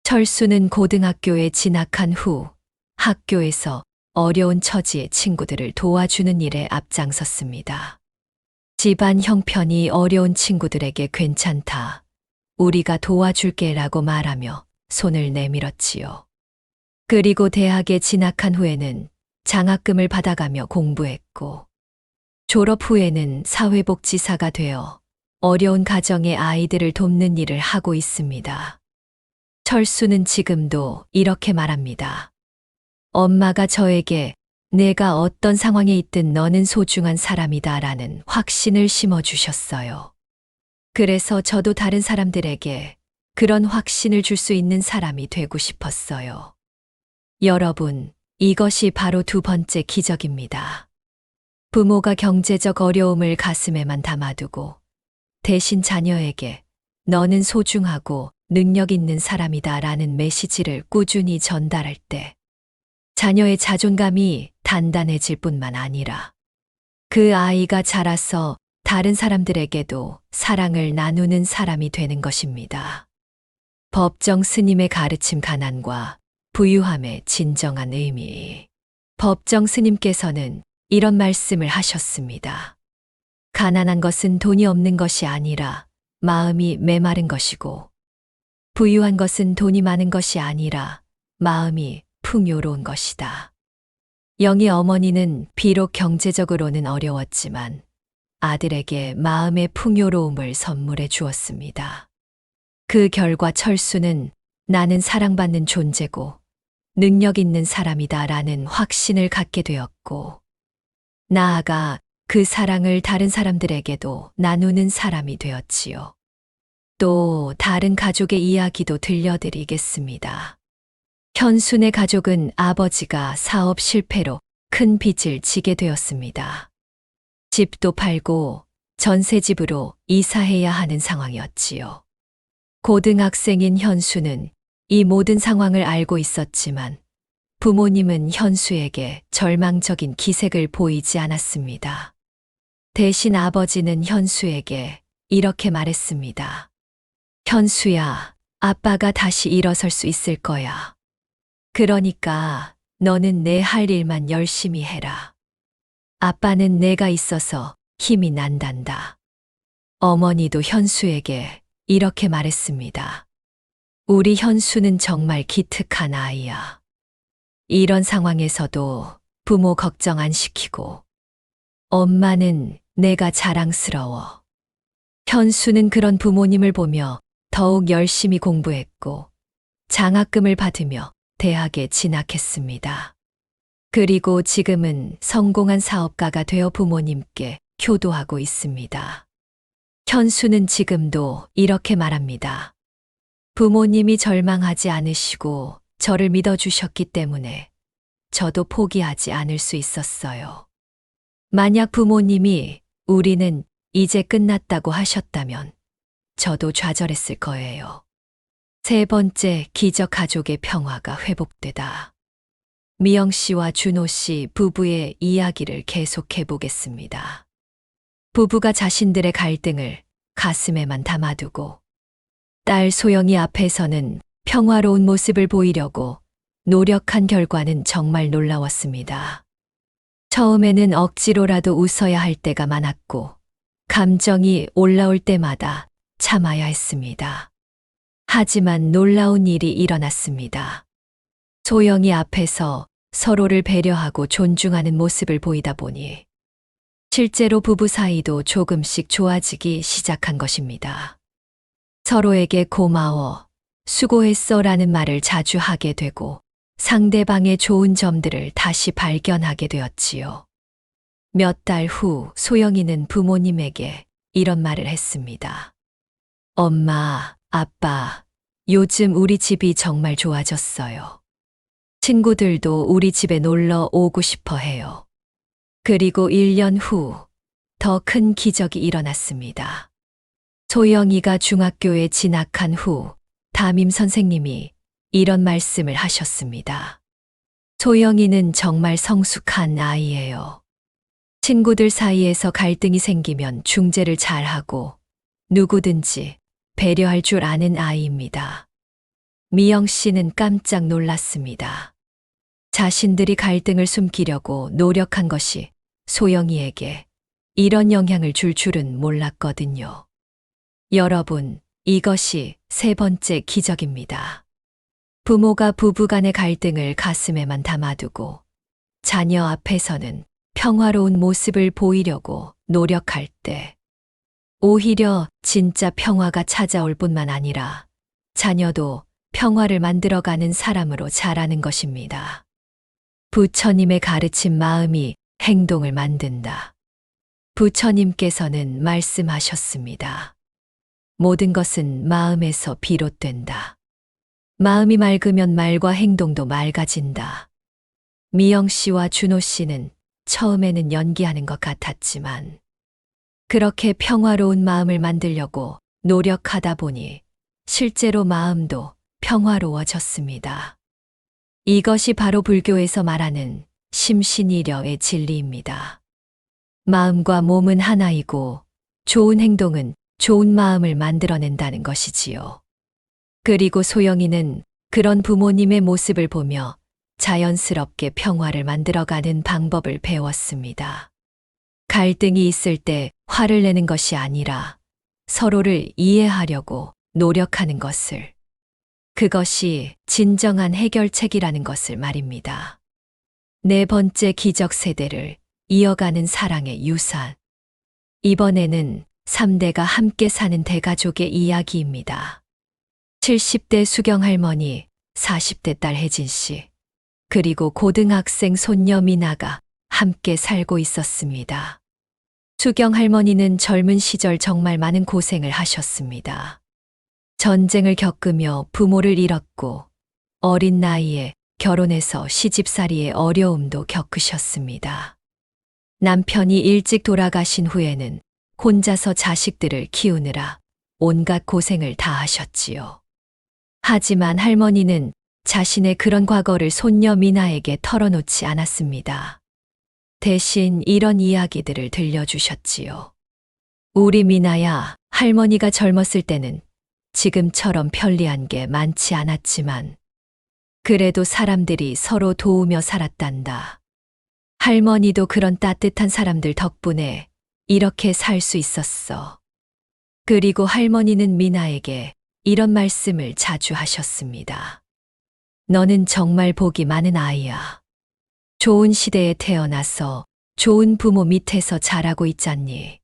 철수는 고등학교에 진학한 후 학교에서 어려운 처지의 친구들을 도와주는 일에 앞장섰습니다. 집안 형편이 어려운 친구들에게 괜찮다. 우리가 도와줄게 라고 말하며 손을 내밀었지요. 그리고 대학에 진학한 후에는 장학금을 받아가며 공부했고 졸업 후에는 사회복지사가 되어 어려운 가정의 아이들을 돕는 일을 하고 있습니다. 철수는 지금도 이렇게 말합니다. 엄마가 저에게 내가 어떤 상황에 있든 너는 소중한 사람이다 라는 확신을 심어주셨어요. 그래서 저도 다른 사람들에게 그런 확신을 줄 수 있는 사람이 되고 싶었어요. 여러분, 이것이 바로 두 번째 기적입니다. 부모가 경제적 어려움을 가슴에만 담아두고 대신 자녀에게 너는 소중하고 능력 있는 사람이다 라는 메시지를 꾸준히 전달할 때 자녀의 자존감이 단단해질 뿐만 아니라 그 아이가 자라서 다른 사람들에게도 사랑을 나누는 사람이 되는 것입니다. 법정 스님의 가르침 가난과 부유함의 진정한 의미. 법정 스님께서는 이런 말씀을 하셨습니다. 가난한 것은 돈이 없는 것이 아니라 마음이 메마른 것이고 부유한 것은 돈이 많은 것이 아니라 마음이 풍요로운 것이다. 영희 어머니는 비록 경제적으로는 어려웠지만 아들에게 마음의 풍요로움을 선물해 주었습니다. 그 결과 철수는 나는 사랑받는 존재고 능력 있는 사람이다라는 확신을 갖게 되었고, 나아가 그 사랑을 다른 사람들에게도 나누는 사람이 되었지요. 또 다른 가족의 이야기도 들려드리겠습니다. 현순의 가족은 아버지가 사업 실패로 큰 빚을 지게 되었습니다. 집도 팔고 전세집으로 이사해야 하는 상황이었지요. 고등학생인 현수는 이 모든 상황을 알고 있었지만 부모님은 현수에게 절망적인 기색을 보이지 않았습니다. 대신 아버지는 현수에게 이렇게 말했습니다. 현수야, 아빠가 다시 일어설 수 있을 거야. 그러니까 너는 내 할 일만 열심히 해라. 아빠는 내가 있어서 힘이 난단다. 어머니도 현수에게 이렇게 말했습니다. 우리 현수는 정말 기특한 아이야. 이런 상황에서도 부모 걱정 안 시키고 엄마는 내가 자랑스러워. 현수는 그런 부모님을 보며 더욱 열심히 공부했고 장학금을 받으며 대학에 진학했습니다. 그리고 지금은 성공한 사업가가 되어 부모님께 효도하고 있습니다. 현수는 지금도 이렇게 말합니다. 부모님이 절망하지 않으시고 저를 믿어주셨기 때문에 저도 포기하지 않을 수 있었어요. 만약 부모님이 우리는 이제 끝났다고 하셨다면 저도 좌절했을 거예요. 세 번째, 기적 가족의 평화가 회복되다. 미영 씨와 준호 씨 부부의 이야기를 계속해 보겠습니다. 부부가 자신들의 갈등을 가슴에만 담아두고 딸 소영이 앞에서는 평화로운 모습을 보이려고 노력한 결과는 정말 놀라웠습니다. 처음에는 억지로라도 웃어야 할 때가 많았고 감정이 올라올 때마다 참아야 했습니다. 하지만 놀라운 일이 일어났습니다. 소영이 앞에서 서로를 배려하고 존중하는 모습을 보이다 보니 실제로 부부 사이도 조금씩 좋아지기 시작한 것입니다. 서로에게 고마워, 수고했어 라는 말을 자주 하게 되고 상대방의 좋은 점들을 다시 발견하게 되었지요. 몇 달 후 소영이는 부모님에게 이런 말을 했습니다. 엄마, 아빠, 요즘 우리 집이 정말 좋아졌어요. 친구들도 우리 집에 놀러 오고 싶어 해요. 그리고 1년 후 더 큰 기적이 일어났습니다. 소영이가 중학교에 진학한 후 담임 선생님이 이런 말씀을 하셨습니다. 소영이는 정말 성숙한 아이예요. 친구들 사이에서 갈등이 생기면 중재를 잘하고 누구든지 배려할 줄 아는 아이입니다. 미영 씨는 깜짝 놀랐습니다. 자신들이 갈등을 숨기려고 노력한 것이 소영이에게 이런 영향을 줄 줄은 몰랐거든요. 여러분, 이것이 세 번째 기적입니다. 부모가 부부 간의 갈등을 가슴에만 담아두고 자녀 앞에서는 평화로운 모습을 보이려고 노력할 때 오히려 진짜 평화가 찾아올 뿐만 아니라 자녀도 평화를 만들어가는 사람으로 자라는 것입니다. 부처님의 가르친 마음이 행동을 만든다. 부처님께서는 말씀하셨습니다. 모든 것은 마음에서 비롯된다. 마음이 맑으면 말과 행동도 맑아진다. 미영 씨와 준호 씨는 처음에는 연기하는 것 같았지만 그렇게 평화로운 마음을 만들려고 노력하다 보니 실제로 마음도 평화로워졌습니다. 이것이 바로 불교에서 말하는 심신이려의 진리입니다. 마음과 몸은 하나이고 좋은 행동은 좋은 마음을 만들어낸다는 것이지요. 그리고 소영이는 그런 부모님의 모습을 보며 자연스럽게 평화를 만들어가는 방법을 배웠습니다. 갈등이 있을 때 화를 내는 것이 아니라 서로를 이해하려고 노력하는 것을. 그것이 진정한 해결책이라는 것을 말입니다. 네 번째 기적 세대를 이어가는 사랑의 유산. 이번에는 3대가 함께 사는 대가족의 이야기입니다. 70대 수경 할머니, 40대 딸 혜진 씨, 그리고 고등학생 손녀 미나가 함께 살고 있었습니다. 수경 할머니는 젊은 시절 정말 많은 고생을 하셨습니다. 전쟁을 겪으며 부모를 잃었고 어린 나이에 결혼해서 시집살이의 어려움도 겪으셨습니다. 남편이 일찍 돌아가신 후에는 혼자서 자식들을 키우느라 온갖 고생을 다 하셨지요. 하지만 할머니는 자신의 그런 과거를 손녀 미나에게 털어놓지 않았습니다. 대신 이런 이야기들을 들려주셨지요. 우리 미나야, 할머니가 젊었을 때는 지금처럼 편리한 게 많지 않았지만 그래도 사람들이 서로 도우며 살았단다. 할머니도 그런 따뜻한 사람들 덕분에 이렇게 살 수 있었어. 그리고 할머니는 미나에게 이런 말씀을 자주 하셨습니다. 너는 정말 복이 많은 아이야. 좋은 시대에 태어나서 좋은 부모 밑에서 자라고 있잖니.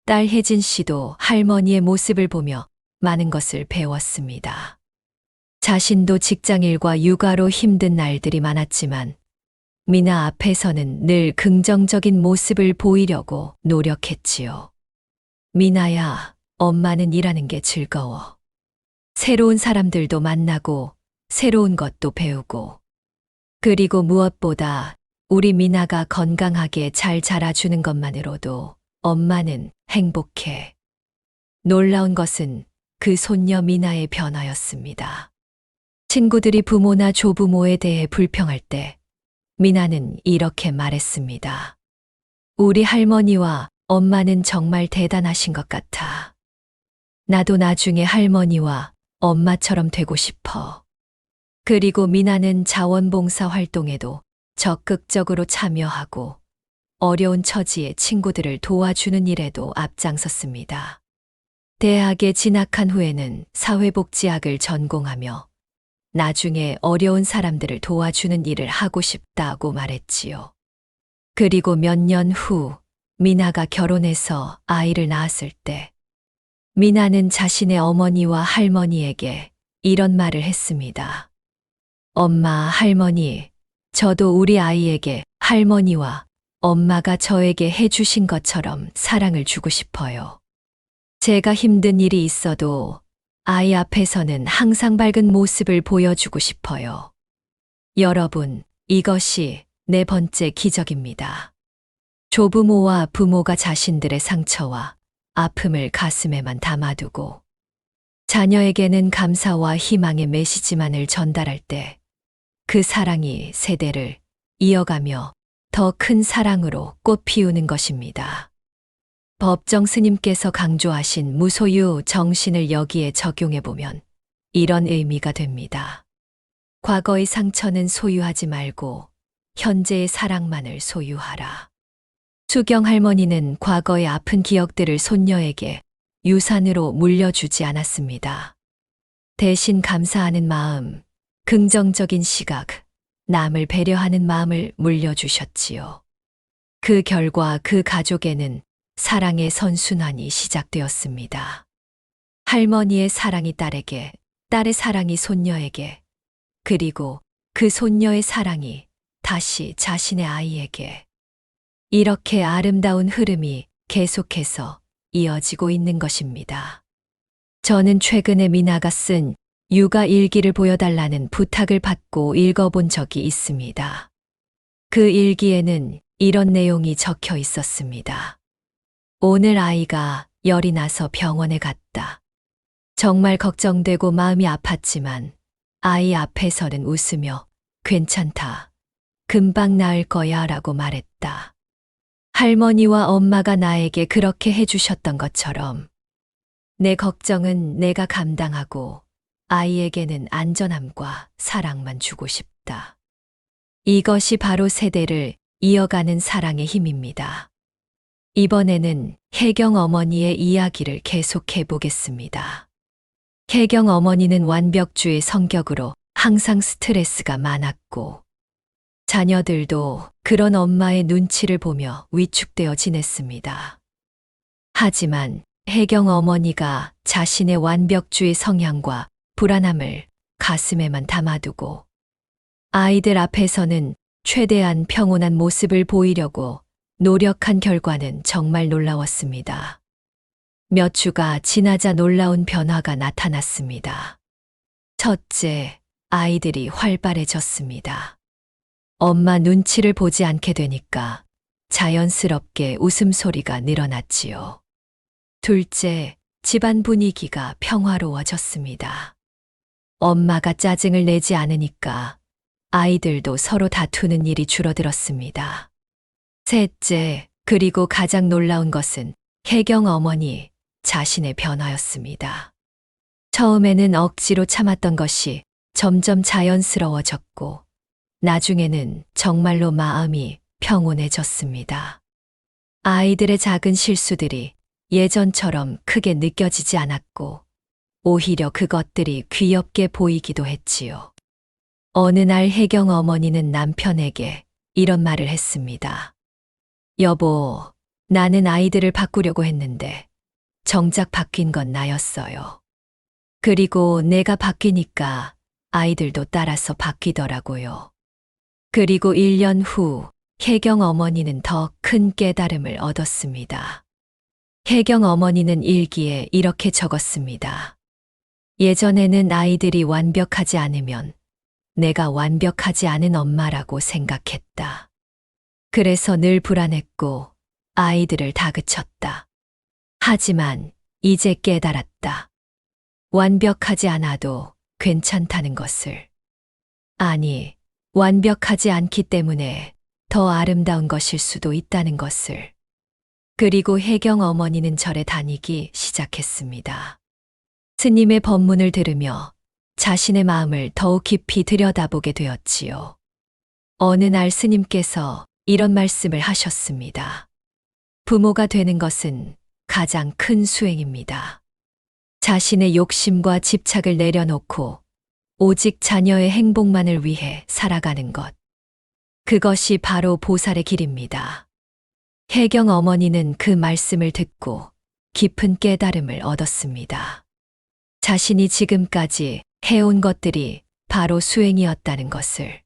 딸 혜진 씨도 할머니의 모습을 보며 많은 것을 배웠습니다. 자신도 직장일과 육아로 힘든 날들이 많았지만 미나 앞에서는 늘 긍정적인 모습을 보이려고 노력했지요. 미나야, 엄마는 일하는 게 즐거워. 새로운 사람들도 만나고 새로운 것도 배우고 그리고 무엇보다 우리 미나가 건강하게 잘 자라주는 것만으로도 엄마는 행복해. 놀라운 것은 그 손녀 미나의 변화였습니다. 친구들이 부모나 조부모에 대해 불평할 때 미나는 이렇게 말했습니다. 우리 할머니와 엄마는 정말 대단하신 것 같아. 나도 나중에 할머니와 엄마처럼 되고 싶어. 그리고 미나는 자원봉사 활동에도 적극적으로 참여하고 어려운 처지의 친구들을 도와주는 일에도 앞장섰습니다. 대학에 진학한 후에는 사회복지학을 전공하며 나중에 어려운 사람들을 도와주는 일을 하고 싶다고 말했지요. 그리고 몇 년 후 미나가 결혼해서 아이를 낳았을 때 미나는 자신의 어머니와 할머니에게 이런 말을 했습니다. 엄마, 할머니, 저도 우리 아이에게 할머니와 엄마가 저에게 해주신 것처럼 사랑을 주고 싶어요. 제가 힘든 일이 있어도 아이 앞에서는 항상 밝은 모습을 보여주고 싶어요. 여러분, 이것이 네 번째 기적입니다. 조부모와 부모가 자신들의 상처와 아픔을 가슴에만 담아두고 자녀에게는 감사와 희망의 메시지만을 전달할 때 그 사랑이 세대를 이어가며 더 큰 사랑으로 꽃 피우는 것입니다. 법정 스님께서 강조하신 무소유 정신을 여기에 적용해보면 이런 의미가 됩니다. 과거의 상처는 소유하지 말고 현재의 사랑만을 소유하라. 수경 할머니는 과거의 아픈 기억들을 손녀에게 유산으로 물려주지 않았습니다. 대신 감사하는 마음, 긍정적인 시각, 남을 배려하는 마음을 물려주셨지요. 그 결과 그 가족에는 사랑의 선순환이 시작되었습니다. 할머니의 사랑이 딸에게, 딸의 사랑이 손녀에게, 그리고 그 손녀의 사랑이 다시 자신의 아이에게. 이렇게 아름다운 흐름이 계속해서 이어지고 있는 것입니다. 저는 최근에 미나가 쓴 육아 일기를 보여달라는 부탁을 받고 읽어본 적이 있습니다. 그 일기에는 이런 내용이 적혀 있었습니다. 오늘 아이가 열이 나서 병원에 갔다. 정말 걱정되고 마음이 아팠지만 아이 앞에서는 웃으며 괜찮다. 금방 나을 거야 라고 말했다. 할머니와 엄마가 나에게 그렇게 해주셨던 것처럼 내 걱정은 내가 감당하고 아이에게는 안전함과 사랑만 주고 싶다. 이것이 바로 세대를 이어가는 사랑의 힘입니다. 이번에는 혜경 어머니의 이야기를 계속해 보겠습니다. 혜경 어머니는 완벽주의 성격으로 항상 스트레스가 많았고 자녀들도 그런 엄마의 눈치를 보며 위축되어 지냈습니다. 하지만 혜경 어머니가 자신의 완벽주의 성향과 불안함을 가슴에만 담아두고 아이들 앞에서는 최대한 평온한 모습을 보이려고 노력한 결과는 정말 놀라웠습니다. 몇 주가 지나자 놀라운 변화가 나타났습니다. 첫째, 아이들이 활발해졌습니다. 엄마 눈치를 보지 않게 되니까 자연스럽게 웃음소리가 늘어났지요. 둘째, 집안 분위기가 평화로워졌습니다. 엄마가 짜증을 내지 않으니까 아이들도 서로 다투는 일이 줄어들었습니다. 셋째, 그리고 가장 놀라운 것은 혜경 어머니 자신의 변화였습니다. 처음에는 억지로 참았던 것이 점점 자연스러워졌고, 나중에는 정말로 마음이 평온해졌습니다. 아이들의 작은 실수들이 예전처럼 크게 느껴지지 않았고, 오히려 그것들이 귀엽게 보이기도 했지요. 어느 날 혜경 어머니는 남편에게 이런 말을 했습니다. 여보, 나는 아이들을 바꾸려고 했는데 정작 바뀐 건 나였어요. 그리고 내가 바뀌니까 아이들도 따라서 바뀌더라고요. 그리고 1년 후 혜경 어머니는 더 큰 깨달음을 얻었습니다. 혜경 어머니는 일기에 이렇게 적었습니다. 예전에는 아이들이 완벽하지 않으면 내가 완벽하지 않은 엄마라고 생각했다. 그래서 늘 불안했고 아이들을 다그쳤다. 하지만 이제 깨달았다. 완벽하지 않아도 괜찮다는 것을. 아니, 완벽하지 않기 때문에 더 아름다운 것일 수도 있다는 것을. 그리고 혜경 어머니는 절에 다니기 시작했습니다. 스님의 법문을 들으며 자신의 마음을 더욱 깊이 들여다보게 되었지요. 어느 날 스님께서 이런 말씀을 하셨습니다. 부모가 되는 것은 가장 큰 수행입니다. 자신의 욕심과 집착을 내려놓고 오직 자녀의 행복만을 위해 살아가는 것. 그것이 바로 보살의 길입니다. 혜경 어머니는 그 말씀을 듣고 깊은 깨달음을 얻었습니다. 자신이 지금까지 해온 것들이 바로 수행이었다는 것을.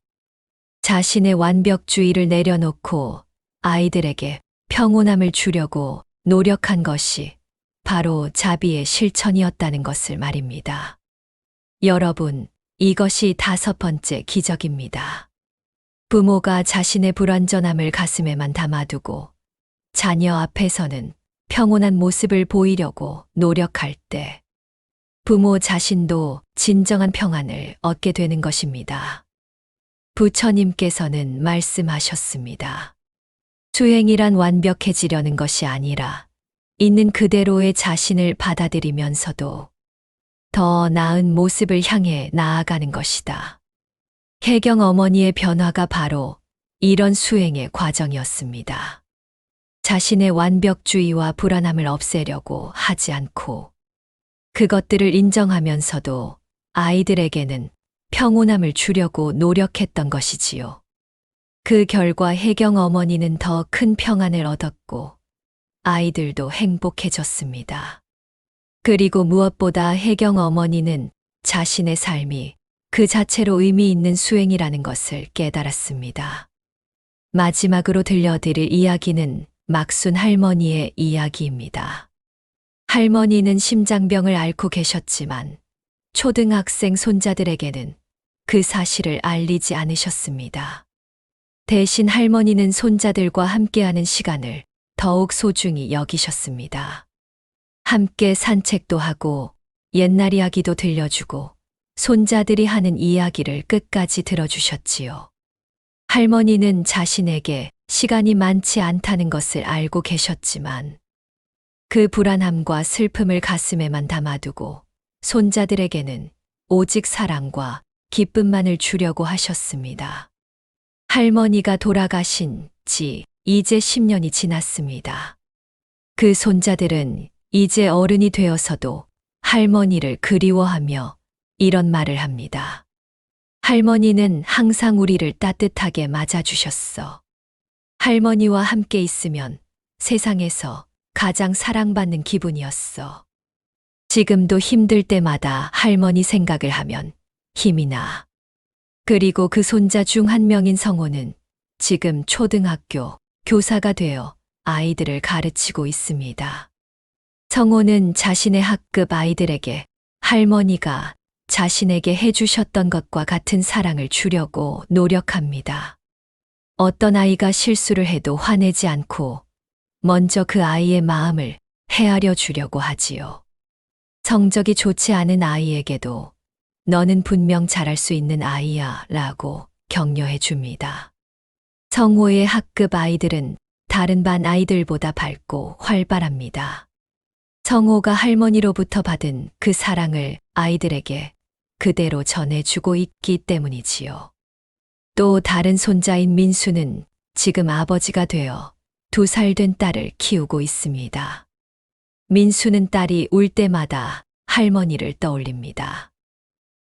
자신의 완벽주의를 내려놓고 아이들에게 평온함을 주려고 노력한 것이 바로 자비의 실천이었다는 것을 말입니다. 여러분, 이것이 5번째 기적입니다. 부모가 자신의 불완전함을 가슴에만 담아두고 자녀 앞에서는 평온한 모습을 보이려고 노력할 때 부모 자신도 진정한 평안을 얻게 되는 것입니다. 부처님께서는 말씀하셨습니다. 수행이란 완벽해지려는 것이 아니라 있는 그대로의 자신을 받아들이면서도 더 나은 모습을 향해 나아가는 것이다. 혜경 어머니의 변화가 바로 이런 수행의 과정이었습니다. 자신의 완벽주의와 불안함을 없애려고 하지 않고 그것들을 인정하면서도 아이들에게는 평온함을 주려고 노력했던 것이지요. 그 결과 혜경 어머니는 더 큰 평안을 얻었고 아이들도 행복해졌습니다. 그리고 무엇보다 혜경 어머니는 자신의 삶이 그 자체로 의미 있는 수행이라는 것을 깨달았습니다. 마지막으로 들려드릴 이야기는 막순 할머니의 이야기입니다. 할머니는 심장병을 앓고 계셨지만 초등학생 손자들에게는 그 사실을 알리지 않으셨습니다. 대신 할머니는 손자들과 함께하는 시간을 더욱 소중히 여기셨습니다. 함께 산책도 하고 옛날 이야기도 들려주고 손자들이 하는 이야기를 끝까지 들어주셨지요. 할머니는 자신에게 시간이 많지 않다는 것을 알고 계셨지만 그 불안함과 슬픔을 가슴에만 담아두고 손자들에게는 오직 사랑과 기쁨만을 주려고 하셨습니다. 할머니가 돌아가신 지 이제 10년이 지났습니다. 그 손자들은 이제 어른이 되어서도 할머니를 그리워하며 이런 말을 합니다. 할머니는 항상 우리를 따뜻하게 맞아주셨어. 할머니와 함께 있으면 세상에서 가장 사랑받는 기분이었어. 지금도 힘들 때마다 할머니 생각을 하면 힘이 나. 그리고 그 손자 중 한 명인 성호는 지금 초등학교 교사가 되어 아이들을 가르치고 있습니다. 성호는 자신의 학급 아이들에게 할머니가 자신에게 해주셨던 것과 같은 사랑을 주려고 노력합니다. 어떤 아이가 실수를 해도 화내지 않고 먼저 그 아이의 마음을 헤아려 주려고 하지요. 성적이 좋지 않은 아이에게도 너는 분명 잘할 수 있는 아이야 라고 격려해 줍니다. 성호의 학급 아이들은 다른 반 아이들보다 밝고 활발합니다. 성호가 할머니로부터 받은 그 사랑을 아이들에게 그대로 전해주고 있기 때문이지요. 또 다른 손자인 민수는 지금 아버지가 되어 2살 된 딸을 키우고 있습니다. 민수는 딸이 울 때마다 할머니를 떠올립니다.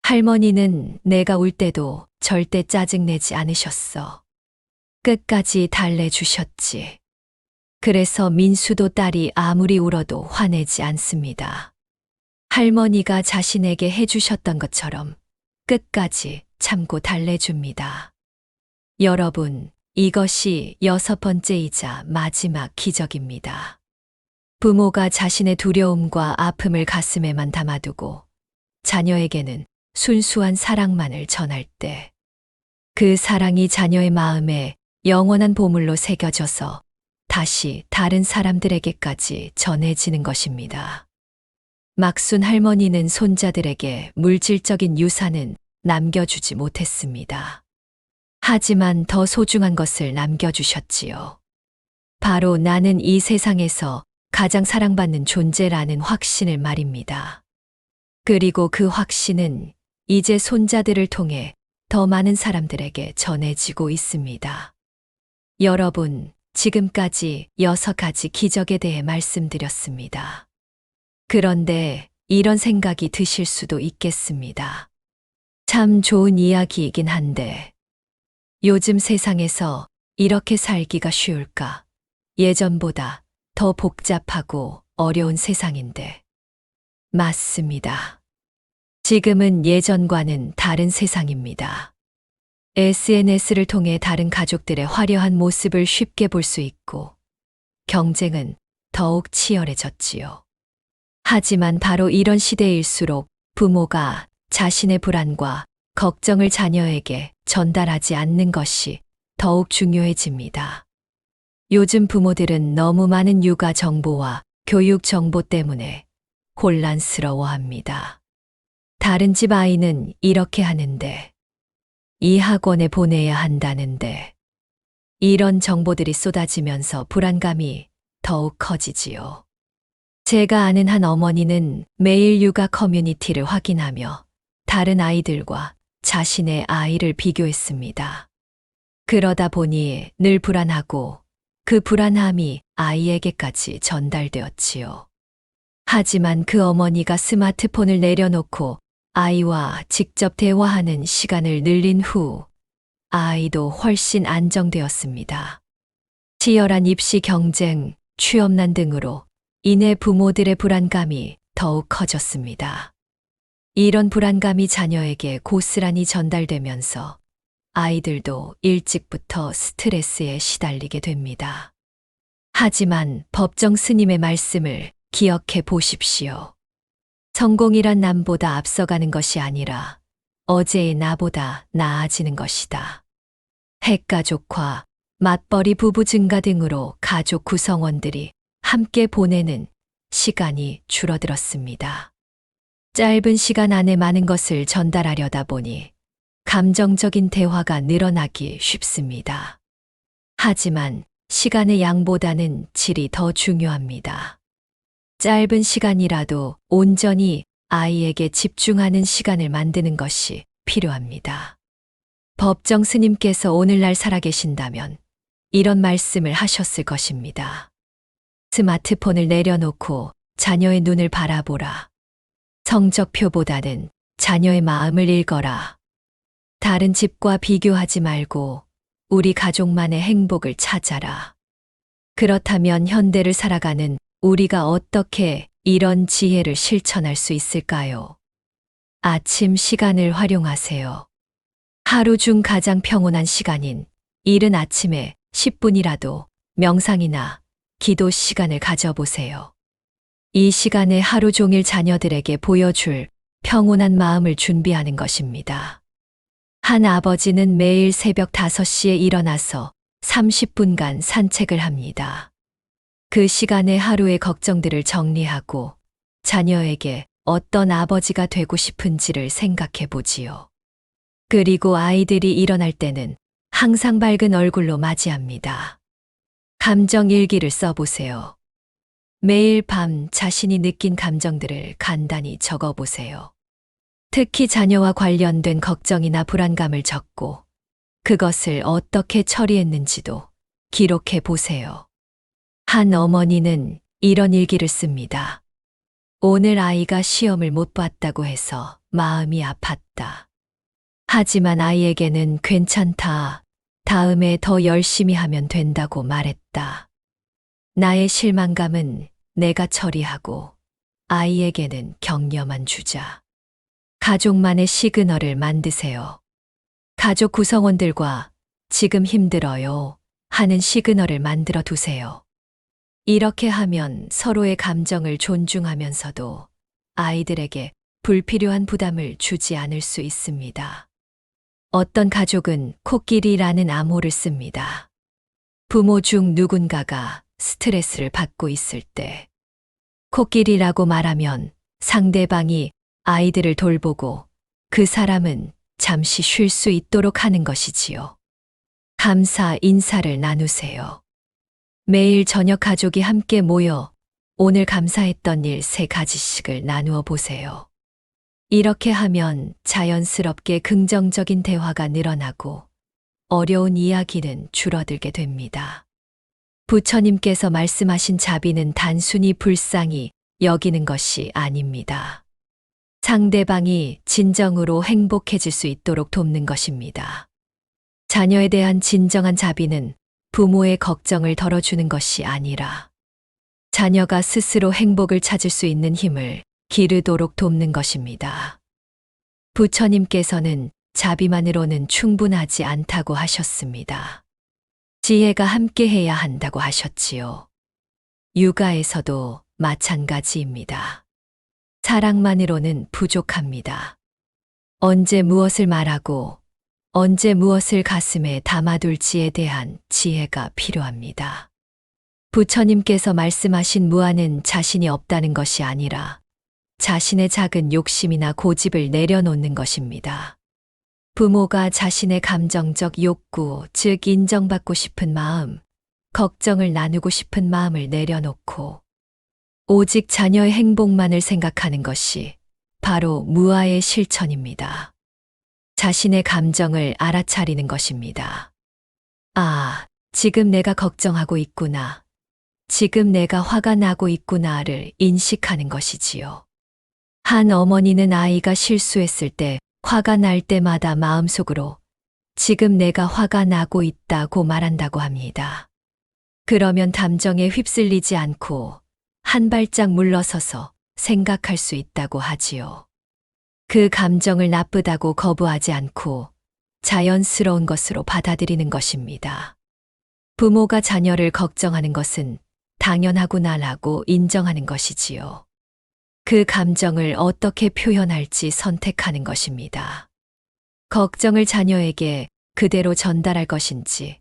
할머니는 내가 울 때도 절대 짜증내지 않으셨어. 끝까지 달래주셨지. 그래서 민수도 딸이 아무리 울어도 화내지 않습니다. 할머니가 자신에게 해주셨던 것처럼 끝까지 참고 달래줍니다. 여러분, 이것이 6번째이자 마지막 기적입니다. 부모가 자신의 두려움과 아픔을 가슴에만 담아두고 자녀에게는 순수한 사랑만을 전할 때 그 사랑이 자녀의 마음에 영원한 보물로 새겨져서 다시 다른 사람들에게까지 전해지는 것입니다. 막순 할머니는 손자들에게 물질적인 유산은 남겨주지 못했습니다. 하지만 더 소중한 것을 남겨주셨지요. 바로 나는 이 세상에서 가장 사랑받는 존재라는 확신을 말입니다. 그리고 그 확신은 이제 손자들을 통해 더 많은 사람들에게 전해지고 있습니다. 여러분, 지금까지 6가지 기적에 대해 말씀드렸습니다. 그런데 이런 생각이 드실 수도 있겠습니다. 참 좋은 이야기이긴 한데, 요즘 세상에서 이렇게 살기가 쉬울까? 예전보다 더 복잡하고 어려운 세상인데. 맞습니다. 지금은 예전과는 다른 세상입니다. SNS를 통해 다른 가족들의 화려한 모습을 쉽게 볼 수 있고, 경쟁은 더욱 치열해졌지요. 하지만 바로 이런 시대일수록 부모가 자신의 불안과 걱정을 자녀에게 전달하지 않는 것이 더욱 중요해집니다. 요즘 부모들은 너무 많은 육아 정보와 교육 정보 때문에 혼란스러워합니다. 다른 집 아이는 이렇게 하는데, 이 학원에 보내야 한다는데, 이런 정보들이 쏟아지면서 불안감이 더욱 커지지요. 제가 아는 한 어머니는 매일 육아 커뮤니티를 확인하며 다른 아이들과 자신의 아이를 비교했습니다. 그러다 보니 늘 불안하고 그 불안함이 아이에게까지 전달되었지요. 하지만 그 어머니가 스마트폰을 내려놓고 아이와 직접 대화하는 시간을 늘린 후 아이도 훨씬 안정되었습니다. 치열한 입시 경쟁, 취업난 등으로 인해 부모들의 불안감이 더욱 커졌습니다. 이런 불안감이 자녀에게 고스란히 전달되면서 아이들도 일찍부터 스트레스에 시달리게 됩니다. 하지만 법정 스님의 말씀을 기억해 보십시오. 성공이란 남보다 앞서가는 것이 아니라 어제의 나보다 나아지는 것이다. 핵가족화, 맞벌이 부부 증가 등으로 가족 구성원들이 함께 보내는 시간이 줄어들었습니다. 짧은 시간 안에 많은 것을 전달하려다 보니 감정적인 대화가 늘어나기 쉽습니다. 하지만 시간의 양보다는 질이 더 중요합니다. 짧은 시간이라도 온전히 아이에게 집중하는 시간을 만드는 것이 필요합니다. 법정 스님께서 오늘날 살아계신다면 이런 말씀을 하셨을 것입니다. 스마트폰을 내려놓고 자녀의 눈을 바라보라. 성적표보다는 자녀의 마음을 읽어라. 다른 집과 비교하지 말고 우리 가족만의 행복을 찾아라. 그렇다면 현대를 살아가는 우리가 어떻게 이런 지혜를 실천할 수 있을까요? 아침 시간을 활용하세요. 하루 중 가장 평온한 시간인 이른 아침에 10분이라도 명상이나 기도 시간을 가져보세요. 이 시간에 하루 종일 자녀들에게 보여줄 평온한 마음을 준비하는 것입니다. 한 아버지는 매일 새벽 5시에 일어나서 30분간 산책을 합니다. 그 시간에 하루의 걱정들을 정리하고 자녀에게 어떤 아버지가 되고 싶은지를 생각해 보지요. 그리고 아이들이 일어날 때는 항상 밝은 얼굴로 맞이합니다. 감정 일기를 써보세요. 매일 밤 자신이 느낀 감정들을 간단히 적어보세요. 특히 자녀와 관련된 걱정이나 불안감을 적고 그것을 어떻게 처리했는지도 기록해 보세요. 한 어머니는 이런 일기를 씁니다. 오늘 아이가 시험을 못 봤다고 해서 마음이 아팠다. 하지만 아이에게는 괜찮다. 다음에 더 열심히 하면 된다고 말했다. 나의 실망감은 내가 처리하고 아이에게는 격려만 주자. 가족만의 시그널을 만드세요. 가족 구성원들과 지금 힘들어요 하는 시그널을 만들어 두세요. 이렇게 하면 서로의 감정을 존중하면서도 아이들에게 불필요한 부담을 주지 않을 수 있습니다. 어떤 가족은 코끼리라는 암호를 씁니다. 부모 중 누군가가 스트레스를 받고 있을 때 코끼리라고 말하면 상대방이 아이들을 돌보고 그 사람은 잠시 쉴 수 있도록 하는 것이지요. 감사 인사를 나누세요. 매일 저녁 가족이 함께 모여 오늘 감사했던 일 3가지씩을 나누어 보세요. 이렇게 하면 자연스럽게 긍정적인 대화가 늘어나고 어려운 이야기는 줄어들게 됩니다. 부처님께서 말씀하신 자비는 단순히 불쌍히 여기는 것이 아닙니다. 상대방이 진정으로 행복해질 수 있도록 돕는 것입니다. 자녀에 대한 진정한 자비는 부모의 걱정을 덜어주는 것이 아니라 자녀가 스스로 행복을 찾을 수 있는 힘을 기르도록 돕는 것입니다. 부처님께서는 자비만으로는 충분하지 않다고 하셨습니다. 지혜가 함께 해야 한다고 하셨지요. 육아에서도 마찬가지입니다. 사랑만으로는 부족합니다. 언제 무엇을 말하고 언제 무엇을 가슴에 담아둘지에 대한 지혜가 필요합니다. 부처님께서 말씀하신 무아는 자신이 없다는 것이 아니라 자신의 작은 욕심이나 고집을 내려놓는 것입니다. 부모가 자신의 감정적 욕구, 즉 인정받고 싶은 마음, 걱정을 나누고 싶은 마음을 내려놓고 오직 자녀의 행복만을 생각하는 것이 바로 무아의 실천입니다. 자신의 감정을 알아차리는 것입니다. 아, 지금 내가 걱정하고 있구나. 지금 내가 화가 나고 있구나를 인식하는 것이지요. 한 어머니는 아이가 실수했을 때 화가 날 때마다 마음속으로 지금 내가 화가 나고 있다고 말한다고 합니다. 그러면 감정에 휩쓸리지 않고 한 발짝 물러서서 생각할 수 있다고 하지요. 그 감정을 나쁘다고 거부하지 않고 자연스러운 것으로 받아들이는 것입니다. 부모가 자녀를 걱정하는 것은 당연하구나라고 인정하는 것이지요. 그 감정을 어떻게 표현할지 선택하는 것입니다. 걱정을 자녀에게 그대로 전달할 것인지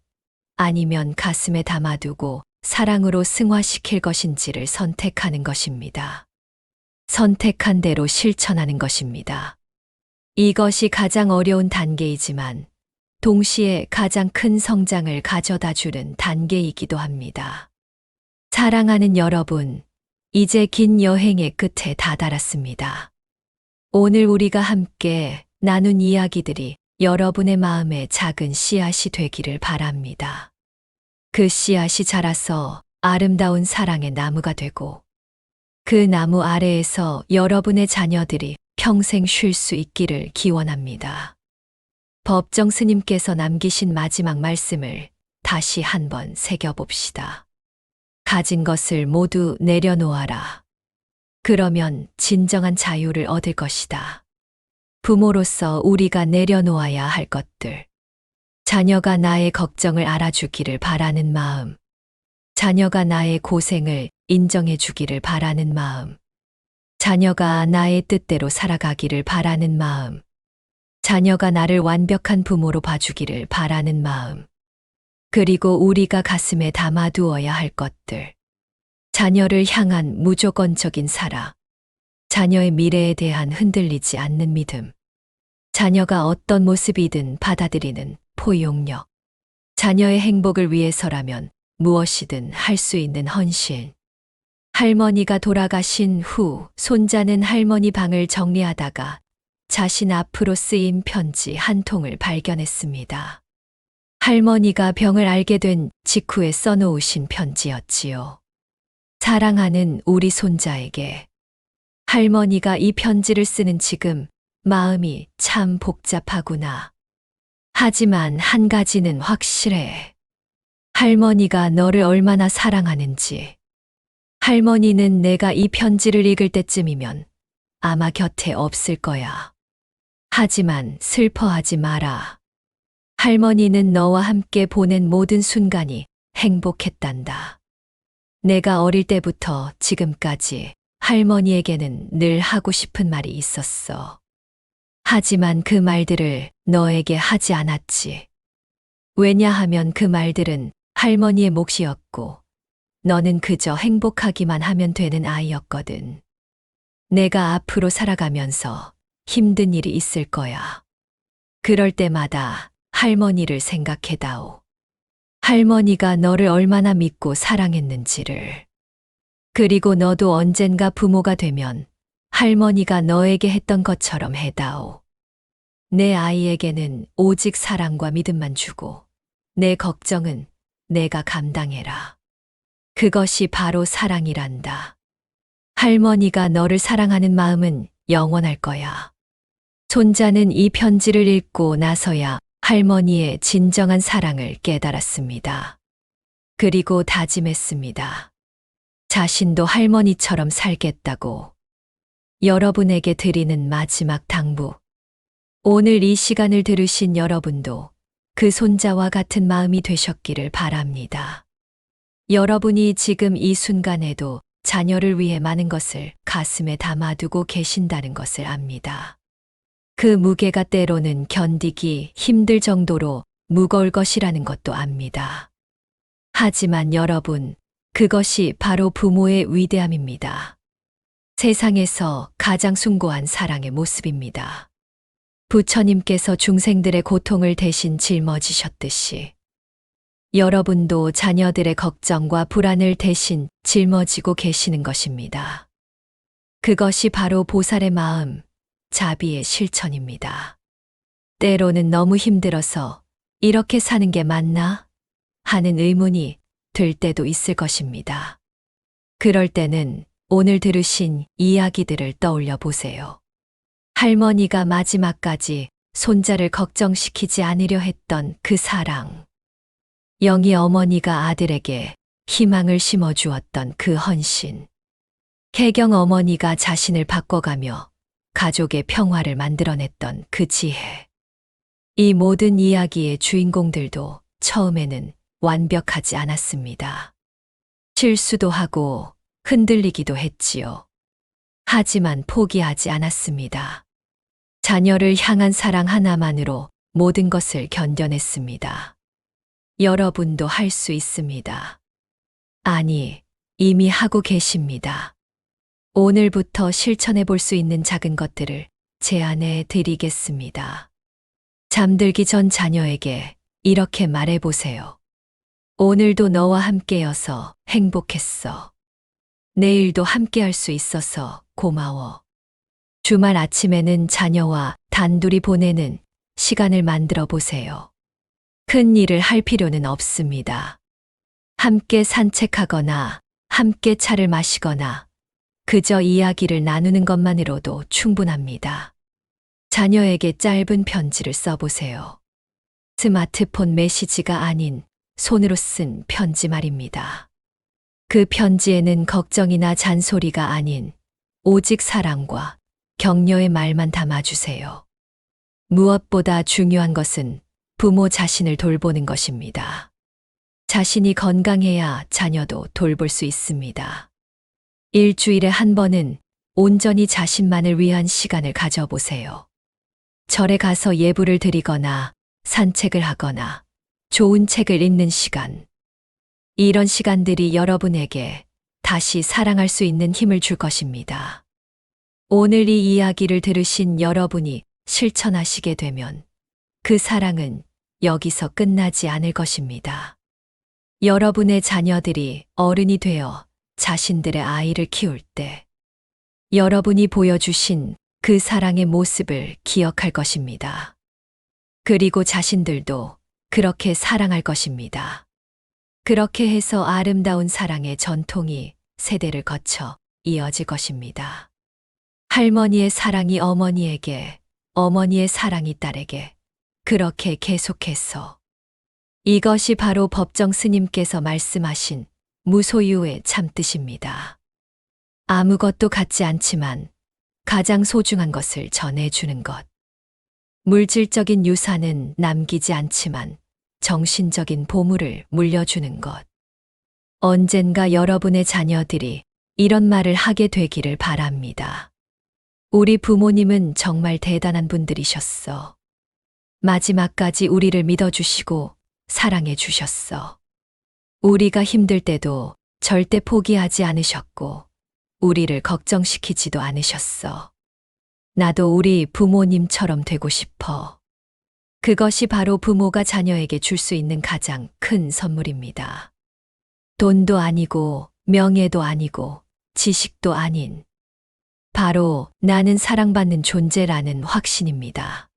아니면 가슴에 담아두고 사랑으로 승화시킬 것인지를 선택하는 것입니다. 선택한 대로 실천하는 것입니다. 이것이 가장 어려운 단계이지만 동시에 가장 큰 성장을 가져다 주는 단계이기도 합니다. 사랑하는 여러분, 이제 긴 여행의 끝에 다다랐습니다. 오늘 우리가 함께 나눈 이야기들이 여러분의 마음에 작은 씨앗이 되기를 바랍니다. 그 씨앗이 자라서 아름다운 사랑의 나무가 되고 그 나무 아래에서 여러분의 자녀들이 평생 쉴 수 있기를 기원합니다. 법정 스님께서 남기신 마지막 말씀을 다시 한번 새겨봅시다. 가진 것을 모두 내려놓아라. 그러면 진정한 자유를 얻을 것이다. 부모로서 우리가 내려놓아야 할 것들. 자녀가 나의 걱정을 알아주기를 바라는 마음. 자녀가 나의 고생을 인정해 주기를 바라는 마음. 자녀가 나의 뜻대로 살아가기를 바라는 마음. 자녀가 나를 완벽한 부모로 봐주기를 바라는 마음. 그리고 우리가 가슴에 담아두어야 할 것들. 자녀를 향한 무조건적인 사랑. 자녀의 미래에 대한 흔들리지 않는 믿음. 자녀가 어떤 모습이든 받아들이는 포용력. 자녀의 행복을 위해서라면 무엇이든 할 수 있는 헌신. 할머니가 돌아가신 후 손자는 할머니 방을 정리하다가 자신 앞으로 쓰인 편지 한 통을 발견했습니다. 할머니가 병을 앓게 된 직후에 써놓으신 편지였지요. 사랑하는 우리 손자에게. 할머니가 이 편지를 쓰는 지금 마음이 참 복잡하구나. 하지만 한 가지는 확실해. 할머니가 너를 얼마나 사랑하는지. 할머니는 내가 이 편지를 읽을 때쯤이면 아마 곁에 없을 거야. 하지만 슬퍼하지 마라. 할머니는 너와 함께 보낸 모든 순간이 행복했단다. 내가 어릴 때부터 지금까지 할머니에게는 늘 하고 싶은 말이 있었어. 하지만 그 말들을 너에게 하지 않았지. 왜냐하면 그 말들은 할머니의 몫이었고, 너는 그저 행복하기만 하면 되는 아이였거든. 내가 앞으로 살아가면서 힘든 일이 있을 거야. 그럴 때마다 할머니를 생각해다오. 할머니가 너를 얼마나 믿고 사랑했는지를. 그리고 너도 언젠가 부모가 되면 할머니가 너에게 했던 것처럼 해다오. 내 아이에게는 오직 사랑과 믿음만 주고 내 걱정은 내가 감당해라. 그것이 바로 사랑이란다. 할머니가 너를 사랑하는 마음은 영원할 거야. 손자는 이 편지를 읽고 나서야 할머니의 진정한 사랑을 깨달았습니다. 그리고 다짐했습니다. 자신도 할머니처럼 살겠다고. 여러분에게 드리는 마지막 당부. 오늘 이 시간을 들으신 여러분도 그 손자와 같은 마음이 되셨기를 바랍니다. 여러분이 지금 이 순간에도 자녀를 위해 많은 것을 가슴에 담아두고 계신다는 것을 압니다. 그 무게가 때로는 견디기 힘들 정도로 무거울 것이라는 것도 압니다. 하지만 여러분, 그것이 바로 부모의 위대함입니다. 세상에서 가장 숭고한 사랑의 모습입니다. 부처님께서 중생들의 고통을 대신 짊어지셨듯이 여러분도 자녀들의 걱정과 불안을 대신 짊어지고 계시는 것입니다. 그것이 바로 보살의 마음, 자비의 실천입니다. 때로는 너무 힘들어서 이렇게 사는 게 맞나? 하는 의문이 들 때도 있을 것입니다. 그럴 때는 오늘 들으신 이야기들을 떠올려 보세요. 할머니가 마지막까지 손자를 걱정시키지 않으려 했던 그 사랑. 영희 어머니가 아들에게 희망을 심어주었던 그 헌신. 혜경 어머니가 자신을 바꿔가며 가족의 평화를 만들어냈던 그 지혜. 이 모든 이야기의 주인공들도 처음에는 완벽하지 않았습니다. 실수도 하고 흔들리기도 했지요. 하지만 포기하지 않았습니다. 자녀를 향한 사랑 하나만으로 모든 것을 견뎌냈습니다. 여러분도 할 수 있습니다. 아니, 이미 하고 계십니다. 오늘부터 실천해 볼 수 있는 작은 것들을 제안해 드리겠습니다. 잠들기 전 자녀에게 이렇게 말해 보세요. 오늘도 너와 함께여서 행복했어. 내일도 함께할 수 있어서 고마워. 주말 아침에는 자녀와 단둘이 보내는 시간을 만들어 보세요. 큰 일을 할 필요는 없습니다. 함께 산책하거나 함께 차를 마시거나 그저 이야기를 나누는 것만으로도 충분합니다. 자녀에게 짧은 편지를 써보세요. 스마트폰 메시지가 아닌 손으로 쓴 편지 말입니다. 그 편지에는 걱정이나 잔소리가 아닌 오직 사랑과 격려의 말만 담아주세요. 무엇보다 중요한 것은 부모 자신을 돌보는 것입니다. 자신이 건강해야 자녀도 돌볼 수 있습니다. 일주일에 한 번은 온전히 자신만을 위한 시간을 가져보세요. 절에 가서 예불을 드리거나 산책을 하거나 좋은 책을 읽는 시간. 이런 시간들이 여러분에게 다시 사랑할 수 있는 힘을 줄 것입니다. 오늘 이 이야기를 들으신 여러분이 실천하시게 되면 그 사랑은 여기서 끝나지 않을 것입니다. 여러분의 자녀들이 어른이 되어 자신들의 아이를 키울 때 여러분이 보여주신 그 사랑의 모습을 기억할 것입니다. 그리고 자신들도 그렇게 사랑할 것입니다. 그렇게 해서 아름다운 사랑의 전통이 세대를 거쳐 이어질 것입니다. 할머니의 사랑이 어머니에게, 어머니의 사랑이 딸에게 그렇게 계속해서 이것이 바로 법정 스님께서 말씀하신 무소유의 참뜻입니다. 아무것도 갖지 않지만 가장 소중한 것을 전해주는 것. 물질적인 유산은 남기지 않지만 정신적인 보물을 물려주는 것. 언젠가 여러분의 자녀들이 이런 말을 하게 되기를 바랍니다. 우리 부모님은 정말 대단한 분들이셨어. 마지막까지 우리를 믿어주시고 사랑해 주셨어. 우리가 힘들 때도 절대 포기하지 않으셨고, 우리를 걱정시키지도 않으셨어. 나도 우리 부모님처럼 되고 싶어. 그것이 바로 부모가 자녀에게 줄 수 있는 가장 큰 선물입니다. 돈도 아니고, 명예도 아니고, 지식도 아닌, 바로 나는 사랑받는 존재라는 확신입니다.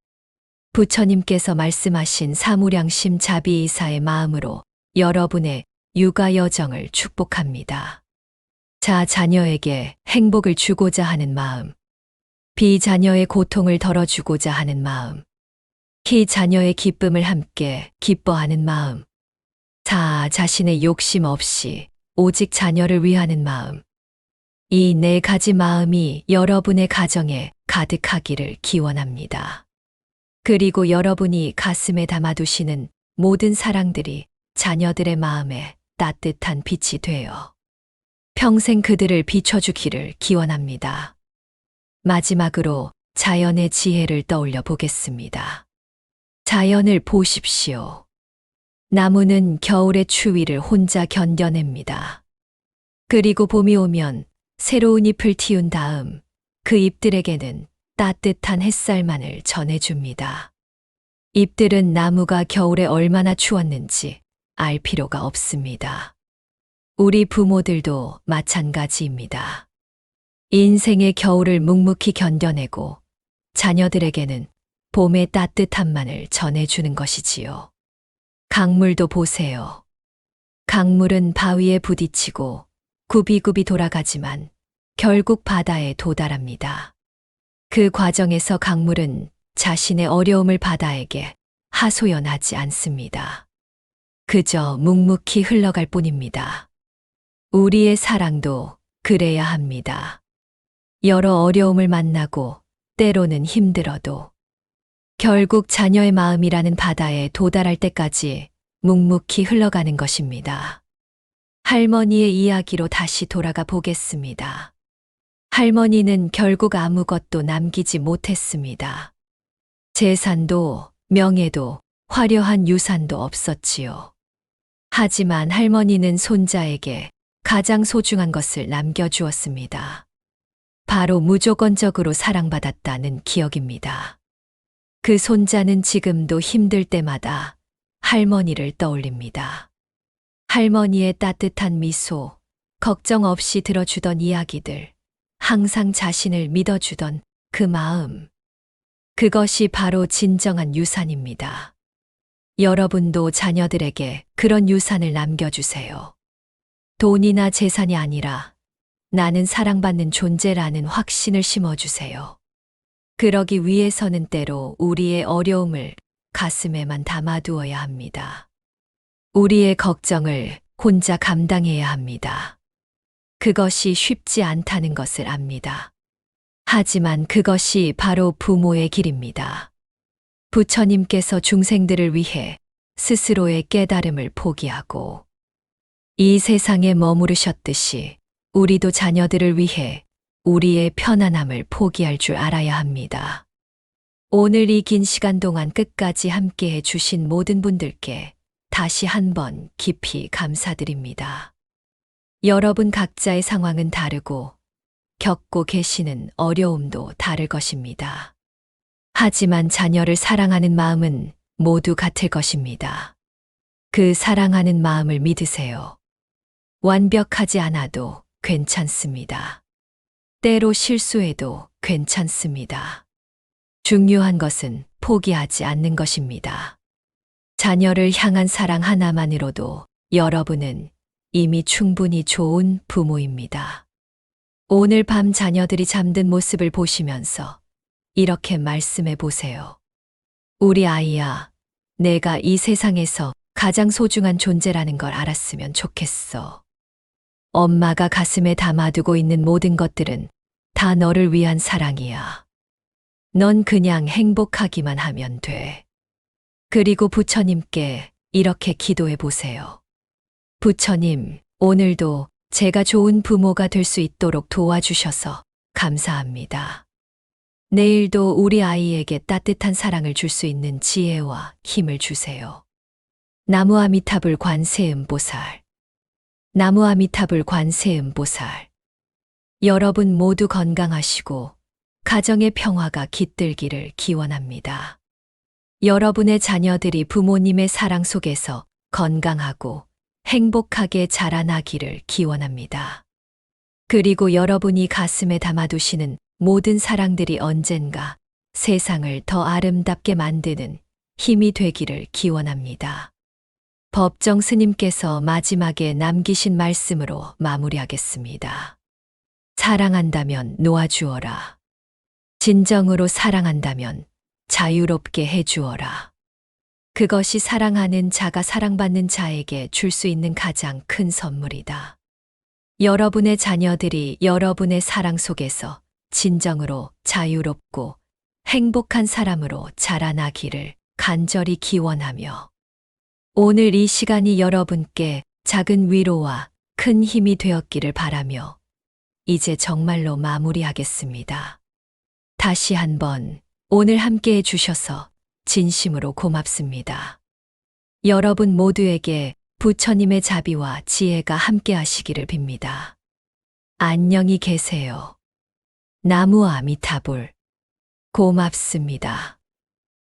부처님께서 말씀하신 사무량심 자비이사의 마음으로 여러분의 육아 여정을 축복합니다. 자녀에게 행복을 주고자 하는 마음, 비자녀의 고통을 덜어주고자 하는 마음, 자녀의 기쁨을 함께 기뻐하는 마음, 자신의 욕심 없이 오직 자녀를 위하는 마음, 이 네 가지 마음이 여러분의 가정에 가득하기를 기원합니다. 그리고 여러분이 가슴에 담아두시는 모든 사랑들이 자녀들의 마음에 따뜻한 빛이 되어 평생 그들을 비춰주기를 기원합니다. 마지막으로 자연의 지혜를 떠올려 보겠습니다. 자연을 보십시오. 나무는 겨울의 추위를 혼자 견뎌냅니다. 그리고 봄이 오면 새로운 잎을 틔운 다음 그 잎들에게는 따뜻한 햇살만을 전해줍니다. 잎들은 나무가 겨울에 얼마나 추웠는지 알 필요가 없습니다. 우리 부모들도 마찬가지입니다. 인생의 겨울을 묵묵히 견뎌내고 자녀들에게는 봄의 따뜻함만을 전해주는 것이지요. 강물도 보세요. 강물은 바위에 부딪히고 굽이굽이 돌아가지만 결국 바다에 도달합니다. 그 과정에서 강물은 자신의 어려움을 바다에게 하소연하지 않습니다. 그저 묵묵히 흘러갈 뿐입니다. 우리의 사랑도 그래야 합니다. 여러 어려움을 만나고 때로는 힘들어도 결국 자녀의 마음이라는 바다에 도달할 때까지 묵묵히 흘러가는 것입니다. 할머니의 이야기로 다시 돌아가 보겠습니다. 할머니는 결국 아무것도 남기지 못했습니다. 재산도 명예도 화려한 유산도 없었지요. 하지만 할머니는 손자에게 가장 소중한 것을 남겨주었습니다. 바로 무조건적으로 사랑받았다는 기억입니다. 그 손자는 지금도 힘들 때마다 할머니를 떠올립니다. 할머니의 따뜻한 미소, 걱정 없이 들어주던 이야기들, 항상 자신을 믿어주던 그 마음. 그것이 바로 진정한 유산입니다. 여러분도 자녀들에게 그런 유산을 남겨주세요. 돈이나 재산이 아니라 나는 사랑받는 존재라는 확신을 심어주세요. 그러기 위해서는 때로 우리의 어려움을 가슴에만 담아두어야 합니다. 우리의 걱정을 혼자 감당해야 합니다. 그것이 쉽지 않다는 것을 압니다. 하지만 그것이 바로 부모의 길입니다. 부처님께서 중생들을 위해 스스로의 깨달음을 포기하고 이 세상에 머무르셨듯이 우리도 자녀들을 위해 우리의 편안함을 포기할 줄 알아야 합니다. 오늘 이 긴 시간 동안 끝까지 함께 해주신 모든 분들께 다시 한번 깊이 감사드립니다. 여러분 각자의 상황은 다르고 겪고 계시는 어려움도 다를 것입니다. 하지만 자녀를 사랑하는 마음은 모두 같을 것입니다. 그 사랑하는 마음을 믿으세요. 완벽하지 않아도 괜찮습니다. 때로 실수해도 괜찮습니다. 중요한 것은 포기하지 않는 것입니다. 자녀를 향한 사랑 하나만으로도 여러분은 이미 충분히 좋은 부모입니다. 오늘 밤 자녀들이 잠든 모습을 보시면서 이렇게 말씀해 보세요. 우리 아이야, 내가 이 세상에서 가장 소중한 존재라는 걸 알았으면 좋겠어. 엄마가 가슴에 담아두고 있는 모든 것들은 다 너를 위한 사랑이야. 넌 그냥 행복하기만 하면 돼. 그리고 부처님께 이렇게 기도해 보세요. 부처님, 오늘도 제가 좋은 부모가 될 수 있도록 도와주셔서 감사합니다. 내일도 우리 아이에게 따뜻한 사랑을 줄 수 있는 지혜와 힘을 주세요. 나무아미타불 관세음보살. 나무아미타불 관세음보살. 여러분 모두 건강하시고 가정의 평화가 깃들기를 기원합니다. 여러분의 자녀들이 부모님의 사랑 속에서 건강하고 행복하게 자라나기를 기원합니다. 그리고 여러분이 가슴에 담아두시는 모든 사랑들이 언젠가 세상을 더 아름답게 만드는 힘이 되기를 기원합니다. 법정 스님께서 마지막에 남기신 말씀으로 마무리하겠습니다. 사랑한다면 놓아주어라. 진정으로 사랑한다면 자유롭게 해주어라. 그것이 사랑하는 자가 사랑받는 자에게 줄 수 있는 가장 큰 선물이다. 여러분의 자녀들이 여러분의 사랑 속에서 진정으로 자유롭고 행복한 사람으로 자라나기를 간절히 기원하며 오늘 이 시간이 여러분께 작은 위로와 큰 힘이 되었기를 바라며 이제 정말로 마무리하겠습니다. 다시 한번 오늘 함께 해주셔서 진심으로 고맙습니다. 여러분 모두에게 부처님의 자비와 지혜가 함께 하시기를 빕니다. 안녕히 계세요. 나무아미타불. 고맙습니다.